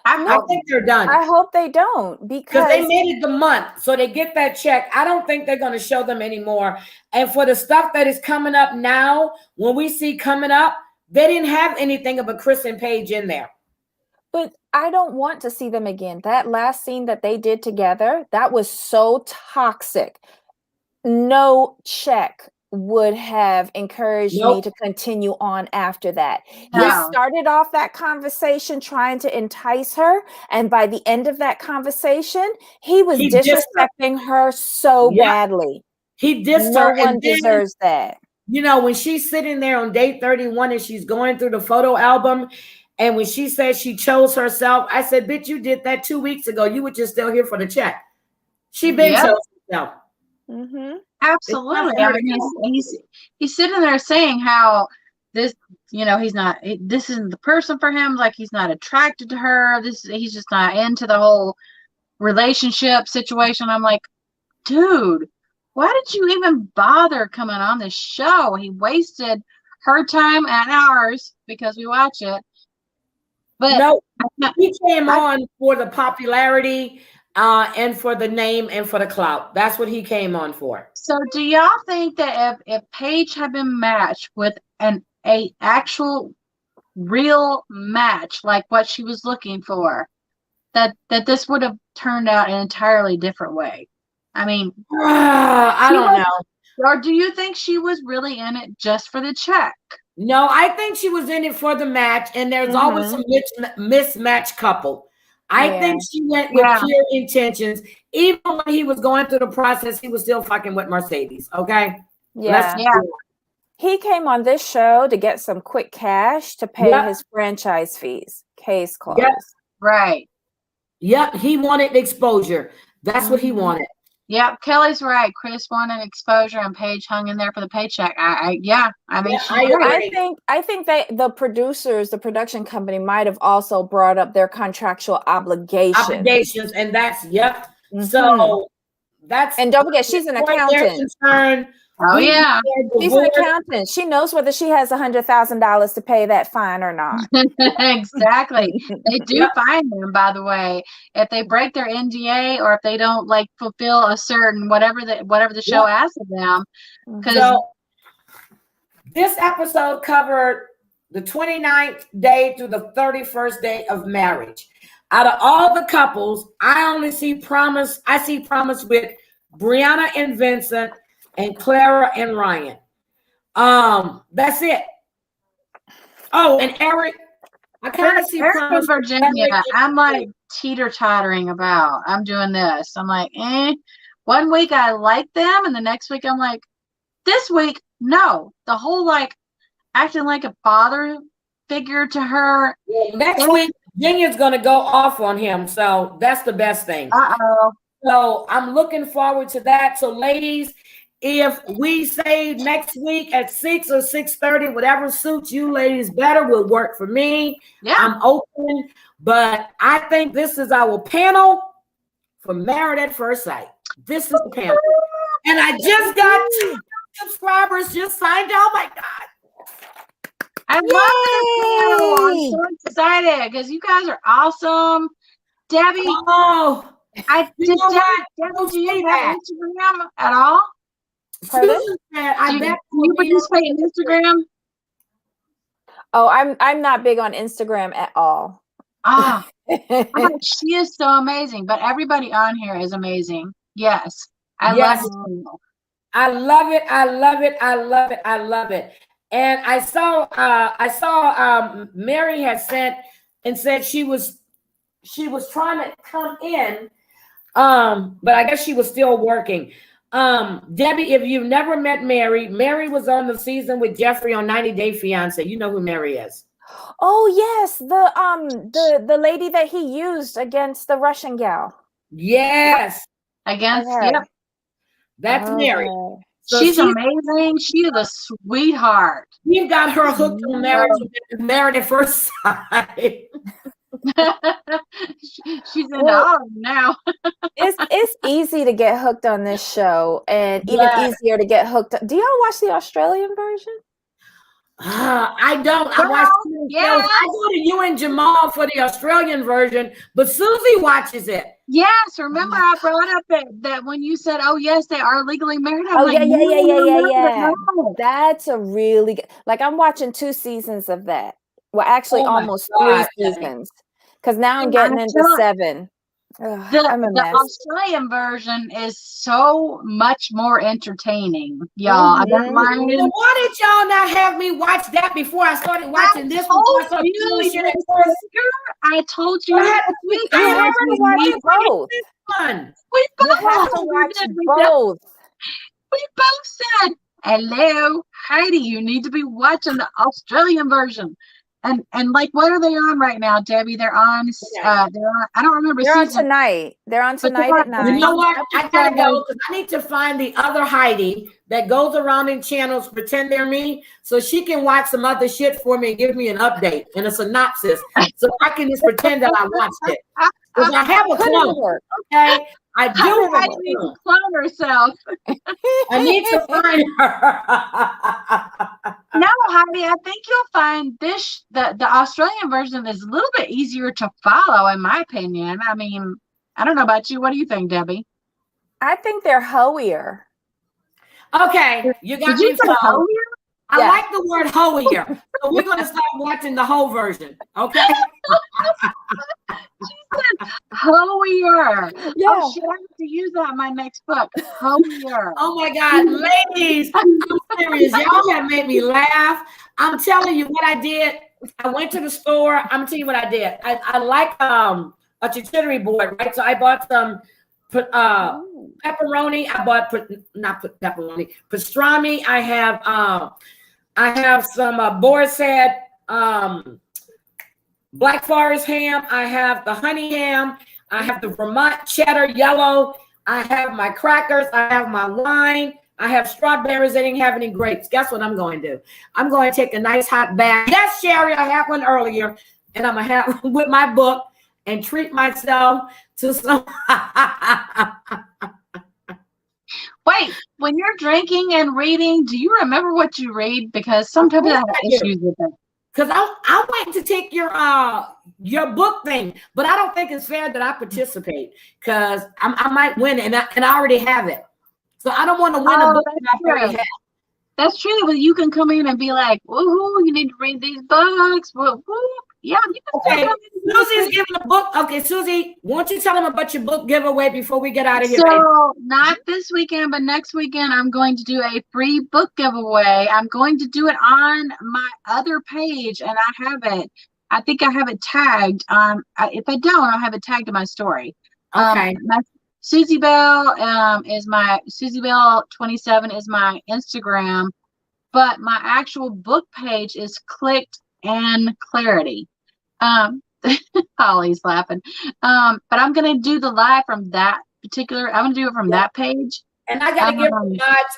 I think they're done. I hope they don't because they made it the month. So they get that check. I don't think they're going to show them anymore. And for the stuff that is coming up now, when we see coming up, they didn't have anything of a Chris and Paige in there. But I don't want to see them again. That last scene that they did together, that was so toxic. No check would have encouraged me Nope. to continue on after that. He No. started off that conversation trying to entice her, and by the end of that conversation, he was He dissed her. disrespecting her so Yep. badly. He dissed No her. one And then, deserves that. you know, when she's sitting there on day 31 and she's going through the photo album, and when she said she chose herself, I said, bitch, you did that 2 weeks ago. You were just still here for the check. She been Yep. chose herself. Mm-hmm. Absolutely. It's not I mean, he's sitting there saying how this, this isn't the person for him. Like, he's not attracted to her. He's just not into the whole relationship situation. I'm like, dude, why did you even bother coming on this show? He wasted her time and ours because we watch it. But no, he came on for the popularity and for the name and for the clout. That's what he came on for. So do y'all think that if Paige had been matched with a actual real match, like what she was looking for, that this would have turned out an entirely different way? I mean, I don't know. Or do you think she was really in it just for the check? No, I think she was in it for the match, and there's always some mismatched couple. I think she went with pure intentions. Even when he was going through the process, he was still fucking with Mercedes. Okay. Yeah. He came on this show to get some quick cash to pay his franchise fees. Case closed. Yep. Right. Yep. He wanted exposure. That's what he wanted. Yep. Kelly's right. Chris wanted exposure, and Paige hung in there for the paycheck. I think that the producers, the production company, might have also brought up their contractual obligations, and that's So that's, and don't forget, she's an accountant. Oh yeah, she's an accountant. She knows whether she has $100,000 to pay that fine or not. Exactly. They do fine them, by the way, if they break their NDA or if they don't like fulfill a certain whatever the show asks of them. So this episode covered the 29th day through the 31st day of marriage. Out of all the couples, I see promise with Brianna and Vincent and Clara and Ryan. That's it. Oh, and Eric. I kind of see Eric promise in Virginia. I'm like teeter-tottering about. I'm doing this. I'm like, 1 week I like them, and the next week I'm like, this week, no. The whole like acting like a father figure to her. Next week, Virginia's gonna go off on him. So that's the best thing. So I'm looking forward to that. So ladies, if we say next week at 6 or 6:30, whatever suits you ladies better will work for me. Yeah. I'm open, but I think this is our panel for Married at First Sight. This is the panel. And I just got 2 subscribers just signed. Oh my God. I love it. I'm so excited because you guys are awesome. Debbie. Oh, Debbie, do you have Instagram at all? Do you participate in Instagram? Oh, I'm not big on Instagram at all. She is so amazing, but everybody on here is amazing. Yes. I love it. I love it. I love it. I love it. I love it. And I saw Mary had sent and said she was trying to come in, but I guess she was still working. Debbie, if you've never met Mary was on the season with Jeffrey on 90 Day Fiance. You know who Mary is. Oh yes, the lady that he used against the Russian gal. Yes. Against That's Mary. So she's amazing. She is a sweetheart. We've got her hooked on Married at First Sight. She's in all of them now. It's easy to get hooked on this show, and even easier to get hooked. Do y'all watch the Australian version? I don't. I watch I go to you and Jamal for the Australian version, but Susie watches it. Yes, remember I brought up that when you said, "Oh yes, they are legally married." I'm yeah. That's a really good. Like I'm watching 2 seasons of that. Well, actually, almost 3 seasons, because now I'm getting into 7. I'm a The mess. Australian version is so much more entertaining, y'all. I don't mind. Well, why did y'all not have me watch that before I started watching this one? told I started you, doing shit you at first. I told you. I had to we I You had have to watch both. one. we You both have to watch both. We both said, hello, Heidi, you need to be watching the Australian version. And like, what are they on right now, Debbie? They're on, I don't remember. They're on season. tonight. They're on But they're tonight on- at 9. You know what? I gotta Episode- go because I need to find the other Heidi that goes around in channels, pretend they're me, so she can watch some other shit for me and give me an update and a synopsis, so I can just pretend that I watched it. Because I have a Put it to clone, work. okay? I do have a Heidi needs to clone. clone herself. I need to find her. No, Heidi, I think you'll find the Australian version is a little bit easier to follow, in my opinion. I mean, I don't know about you. What do you think, Debbie? I think they're hoier. Okay, you got Did you me say fooled. hoier? I Yeah. like the word hoier, so we're gonna start watching the whole version, okay? Hoier. Yeah. Oh shit, I have to use that in my next book. Hoier. Oh my God, ladies, I'm serious. Y'all have made me laugh. I'm telling you what I did. I went to the store. I'm telling you what I did. I like a charcuterie board, right? So I bought some pepperoni. I bought not pepperoni, pastrami. I have some boar's head Black Forest ham. I have the honey ham. I have the Vermont cheddar yellow. I have my crackers. I have my wine. I have strawberries. They didn't have any grapes. Guess what I'm going to do? I'm going to take a nice hot bath. Yes, Sherry, I had one earlier. And I'm going to have with my book and treat myself to some. Wait, when you're drinking and reading, do you remember what you read? Because sometimes I have issues with it. Because I went to take your book thing, but I don't think it's fair that I participate because I might win it, and I already have it. So I don't want to win a book that I already have. That's true. But you can come in and be like, "Woohoo! You need to read these books." Woo, woo. Yeah, you can. Okay, Susie's giving a book. Okay, Susie, won't you tell them about your book giveaway before we get out of here? So not this weekend, but next weekend, I'm going to do a free book giveaway. I'm going to do it on my other page, and I have it. I think I have it tagged. If I don't, I'll have it tagged in my story. Okay. Susie Bell is my Susie Bell 27 is my Instagram, but my actual book page is Clicked and Clarity. Holly's laughing. But I'm gonna do the live from that particular. I'm gonna do it from that page. And I gotta give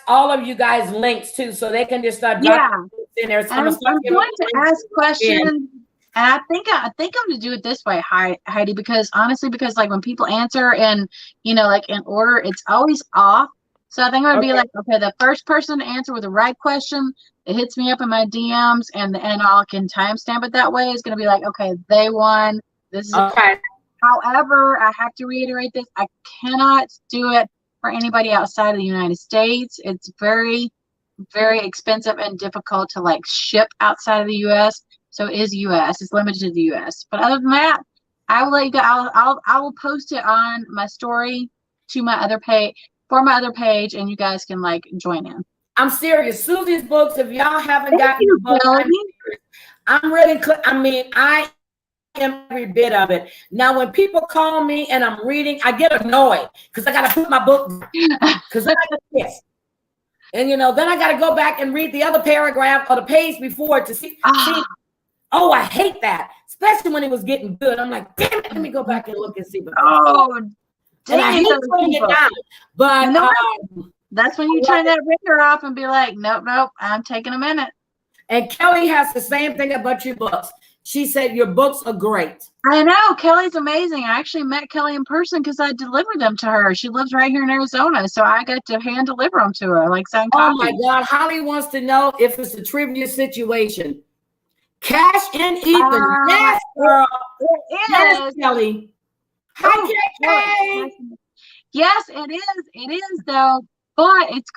all of you guys links too, so they can just start dropping in there. So I'm going to ask questions. And I think I'm gonna do it this way, Heidi, because honestly, like when people answer and like in order, it's always off. So I think I'm gonna be like, okay, the first person to answer with the right question, it hits me up in my DMs, and I can timestamp it that way. It's gonna be like, okay, they won. This is okay. However, I have to reiterate this: I cannot do it for anybody outside of the United States. It's very, very expensive and difficult to like ship outside of the U.S. So it is U.S. It's limited to the U.S. But other than that, I will let you go. I will post it on my story to my other page for my other page, and you guys can like join in. I'm serious. Susie's books. If y'all haven't gotten the book, I'm really. I am every bit of it. Now, when people call me and I'm reading, I get annoyed because I got to put my book because I got this. And then I got to go back and read the other paragraph or the page before to see. Oh, I hate that, especially when it was getting good. I'm like, damn it, let me go back and look and see. And I hate putting it down. But that's when you turn that ringer off and be like, nope, I'm taking a minute. And Kelly has the same thing about your books. She said your books are great. I know. Kelly's amazing. I actually met Kelly in person because I delivered them to her. She lives right here in Arizona, so I got to hand deliver them to her, like signed Oh copy. my God. Holly wants to know if it's a trivia situation. Cash and Ethan. Yes, girl. It yes, is. Kelly. Hi, KK. Yes, it is. It is, though. But it's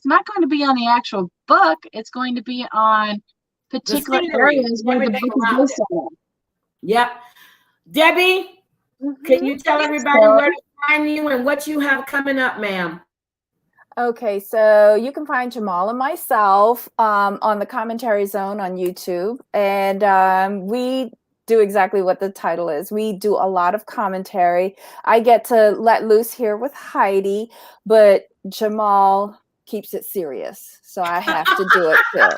not going to be on the actual book. It's going to be on particular areas where the book is based on. Yep. Debbie, Can you tell everybody where to find you and what you have coming up, ma'am? Okay, so you can find Jamal and myself on the Commentary Zone on YouTube, and we do exactly what the title is. We do a lot of commentary. I get to let loose here with Heidi, but Jamal keeps it serious, so I have to do it too.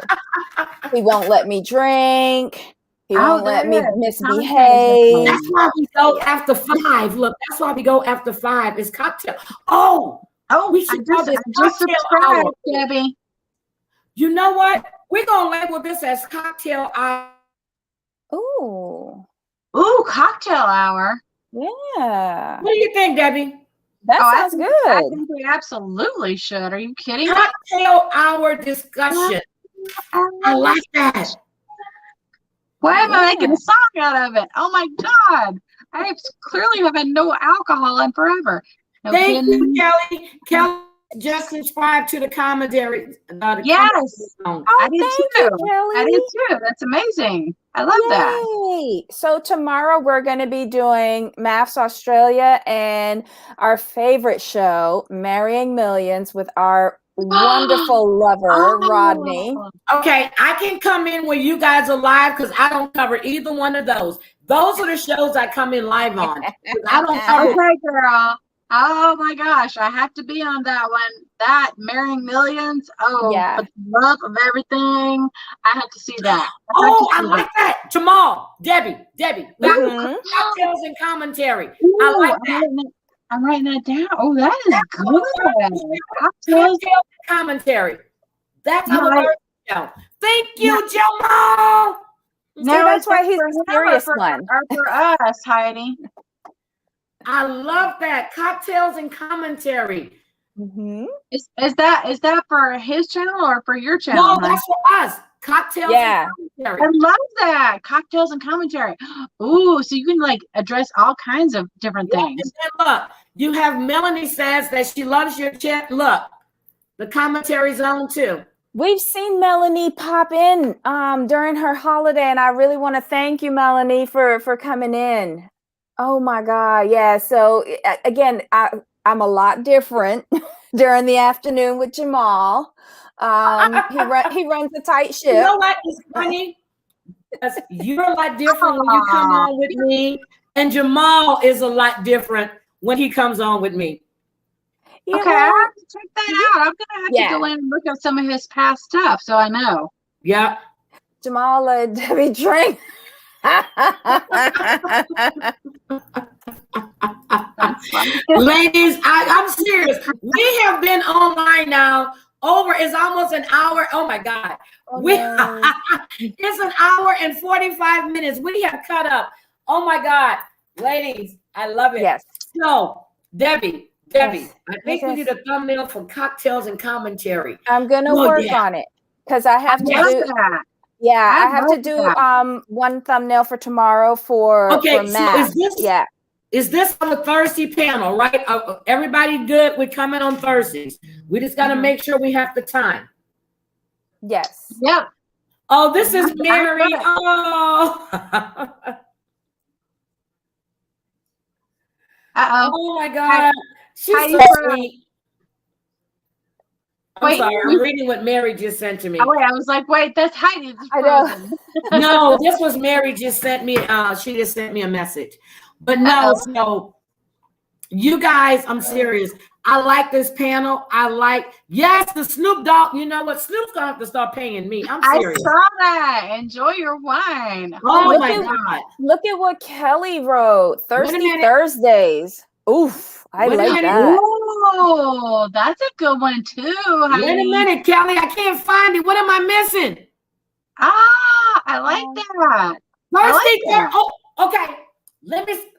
He won't let me drink. He won't let me misbehave. That's why we go after 5. Look, that's why we go after 5. It's cocktail. Oh, we should call this cocktail hour, Debbie. You know what? We're gonna label this as cocktail hour. Ooh, cocktail hour. Yeah. What do you think, Debbie? That sounds good. I think we absolutely should. Are you kidding me? Cocktail hour discussion. I like that. Why am I making a song out of it? Oh my God. I clearly have had no alcohol in forever. No Thank kidding. you, Kelly. Kelly just subscribed to the commentary. Yes. Oh, I did thank too. you, Kelly. I did too. That's amazing. I love that. Yay. So tomorrow we're going to be doing Maths Australia and our favorite show, Marrying Millions, with our wonderful lover, Rodney. Okay, I can come in when you guys are live because I don't cover either one of those. Those are the shows I come in live on. I don't cover. Okay, girl. Oh my gosh, I have to be on that one. That Marrying Millions. Oh, Yeah. the love of everything. I have to see that. I like that. Jamal, Debbie. Cocktails and commentary. I like that. I'm writing that down. Oh, that is good. Cocktails and commentary. That's our first show. Thank you, Jamal. So that's why he's the serious one. For us, Heidi. I love that. Cocktails and commentary. Mm-hmm. Is that for his channel or for your channel? No, that's for us. Cocktails and commentary. I love that. Cocktails and commentary. Ooh, so you can like address all kinds of different things. And then look, you have Melanie says that she loves your chat. Look, the commentary zone too. We've seen Melanie pop in during her holiday, and I really want to thank you, Melanie, for coming in. Oh my God, yeah. So again, I'm a lot different during the afternoon with Jamal. He runs a tight ship. You know what is funny? Because you're a lot different when you come on with me, and Jamal is a lot different when he comes on with me. You okay, know? I have to check that out. I'm gonna have to go in and look up some of his past stuff so I know. Yeah. Jamal and Debbie drink. Ladies, I'm serious. We have been online now. It's almost an hour. Oh my God. It's an hour and 45 minutes. We have cut up. Oh my God. Ladies, I love it. Yes. So, Debbie, Yes. I think we need a thumbnail for cocktails and commentary. I'm gonna work on it because I have to do that. Yeah, I have to do one thumbnail for tomorrow for Matt. So is this on the Thursday panel, right? Everybody good? We're coming on Thursdays. We just got to make sure we have the time. Yes. Yep. Oh, this is Mary. Oh. Oh my God. She's so sweet. I'm sorry. I'm reading what Mary just sent to me. Oh, wait, I was like, wait, that's Heidi. I know. No, this was Mary just sent me. She just sent me a message. But no, so you guys, I'm serious. I like this panel. Yes, the Snoop Dogg. You know what? Snoop's gonna have to start paying me. I'm serious. I saw that. Enjoy your wine. Oh my God. Look at what Kelly wrote. Thirsty Thursdays. Oof. I like that. Oh, that's a good one too. Wait a minute, Kelly. I can't find it. What am I missing? I like that. Okay.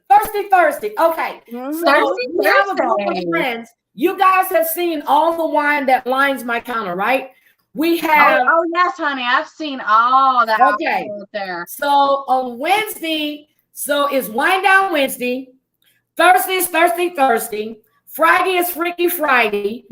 Thirsty. Okay. So we have a group of friends. You guys have seen all the wine that lines my counter, right? We have. Oh yes, honey. I've seen all that. Okay. There. So on Wednesday, it's Wine Down Wednesday. Thursday is Thirsty. Friday is Freaky Friday.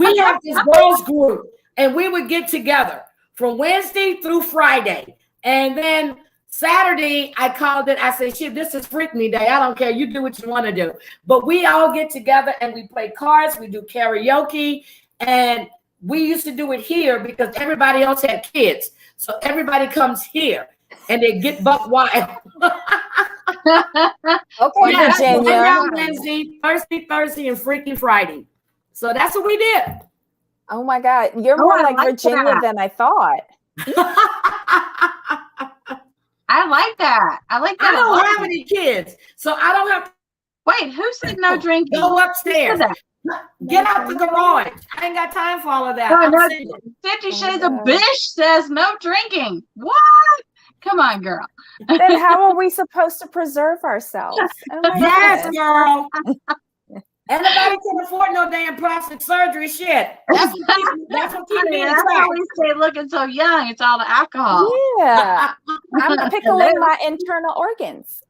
We have this girls group, and we would get together from Wednesday through Friday. And then Saturday, I called it. I said, shit, this is Freak Me Day. I don't care. You do what you want to do. But we all get together and we play cards. We do karaoke. And we used to do it here because everybody else had kids. So everybody comes here and they get buck wild. Okay, Virginia. Wednesday, Thursday, and freaking Friday. So that's what we did. Oh my God. You're more like Virginia that. than I thought. I like that. I like that. I don't have any kids, so I don't have to Wait, who said no drinking? go upstairs. Get out the garage. I ain't got time for all of that. I'm single. 50 Shades of Bish says no drinking. What? Come on, girl. Then how are we supposed to preserve ourselves? Oh my Yes, goodness. girl. Anybody can afford no damn plastic surgery shit. That's what keeps me in That's track. how we stay looking so young. It's all the alcohol. Yeah. I'm pickling my internal organs.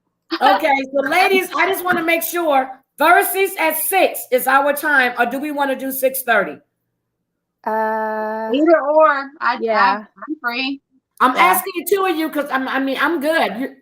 Okay, so ladies, I just want to make sure Thursdays at 6 is our time, or do we want to do 6:30? Either or. I'm free. I'm asking the two of you because I'm good.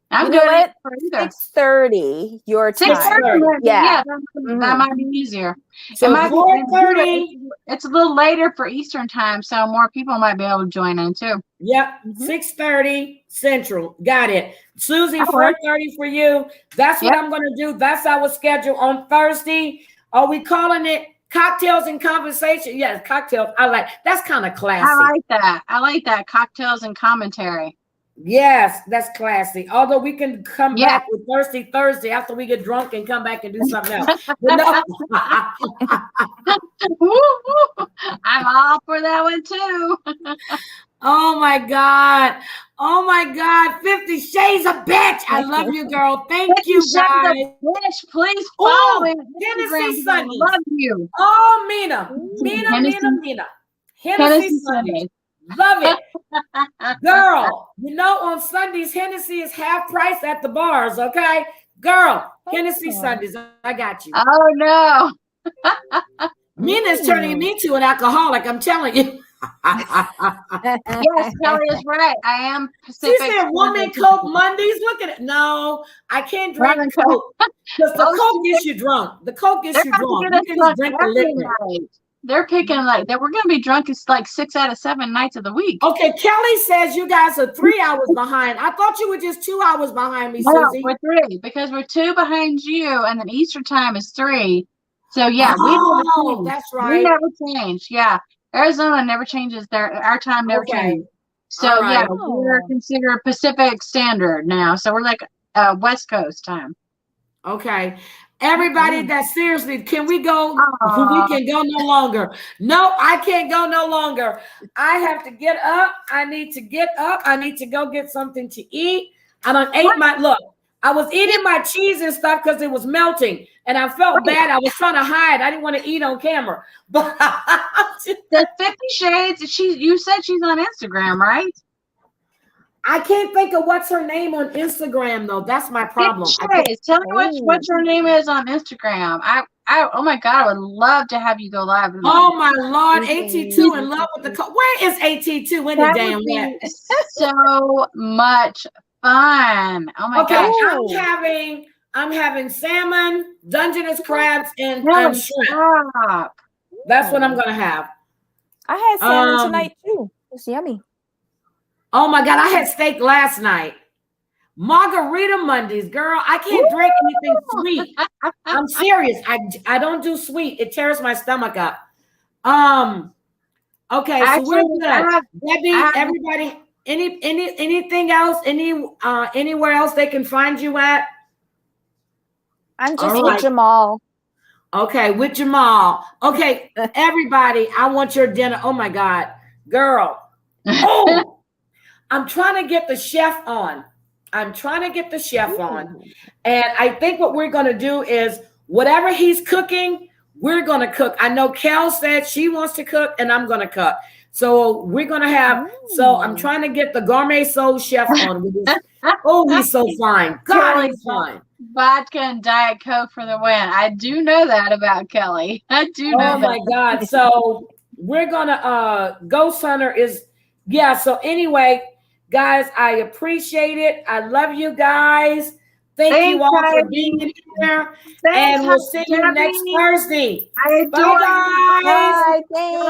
I'm You know good what? for either. 6:30 your time. 6:30. Yeah. That might be easier. So It might be 4:30. It's a little later for Eastern time, so more people might be able to join in too. Yep, 6:30 Central. Got it. Susie, That works. 4:30 for you. That's what I'm gonna do. That's our schedule on Thursday. Are we calling it cocktails and conversation? Yes, cocktails. I like that's kind of classy. I like that. I like that. Cocktails and commentary. Yes, that's classy. Although we can come back with Thursday after we get drunk and come back and do something else. But no. I'm all for that one too. Oh my God. Oh my God. 50 Shades of Bitch. I love you, girl. Thank you, guys. Bitch, please follow me. Hennessy I Sundays. love you. Oh, Mina. Hennessy Sundays. Love it. Girl, you know on Sundays, Hennessy is half price at the bars, okay? Girl, Hennessy Sundays. I got you. Oh, no. Mina's turning me to an alcoholic, I'm telling you. Yes, Kelly is right. I am Pacific. She said woman Coke Mondays. Look at it. No, I can't drink Coke. Because the Coke gets you drunk. The Coke gets you drunk. You can just drink the liquor. They're picking like that. We're going to be drunk. It's like 6 out of 7 nights of the week. Okay, Kelly says you guys are 3 hours behind. I thought you were just 2 hours behind me, No, Susie. we're 3 because we're 2 behind you, and then Eastern time is 3. So yeah, that's right. We never change. Yeah, Arizona never changes. Our time never changes. So yeah, we're considered Pacific Standard now. So we're like West Coast time. Okay. Everybody that seriously, can we go? We can go no longer. No, I can't go no longer. I have to get up. I need to get up. I need to go get something to eat. I done ate my, look, I was eating my cheese and stuff because it was melting. And I felt bad. I was trying to hide. I didn't want to eat on camera. But the 50 Shades, you said she's on Instagram, right? I can't think of what's her name on Instagram though. That's my problem. Tell me what your name is on Instagram. I oh my God, I would love to have you go live. Oh my Lord, AT2 in love with the where is AT2 in the damn way? So much fun. Oh my gosh. I'm having salmon, Dungeness crabs, and shrimp. That's what I'm gonna have. I had salmon tonight too. It's yummy. Oh my God, I had steak last night. Margarita Mondays, girl. I can't drink anything sweet. I'm serious. I don't do sweet. It tears my stomach up. Okay, so we're good. Debbie, everybody, anything else? Anywhere else they can find you at? I'm just with Jamal. Okay, with Jamal. Okay, everybody, I want your dinner. Oh my God, girl. Oh. I'm trying to get the chef on. And I think what we're going to do is whatever he's cooking, we're going to cook. I know Kel said she wants to cook and I'm going to cook. So we're going to have, I'm trying to get the gourmet soul chef on. He's so fine. God, he's fine. Vodka and Diet Coke for the win. I do know that about Kelly. I do know that. Oh my God. So we're going to, Ghost Hunter is, so anyway, Guys, I appreciate it. I love you guys. Thank you Thanks, all for Heidi. being here. Thanks, And we'll see you next Debbie. Thursday. I Bye, adore you. guys. Bye. Thanks.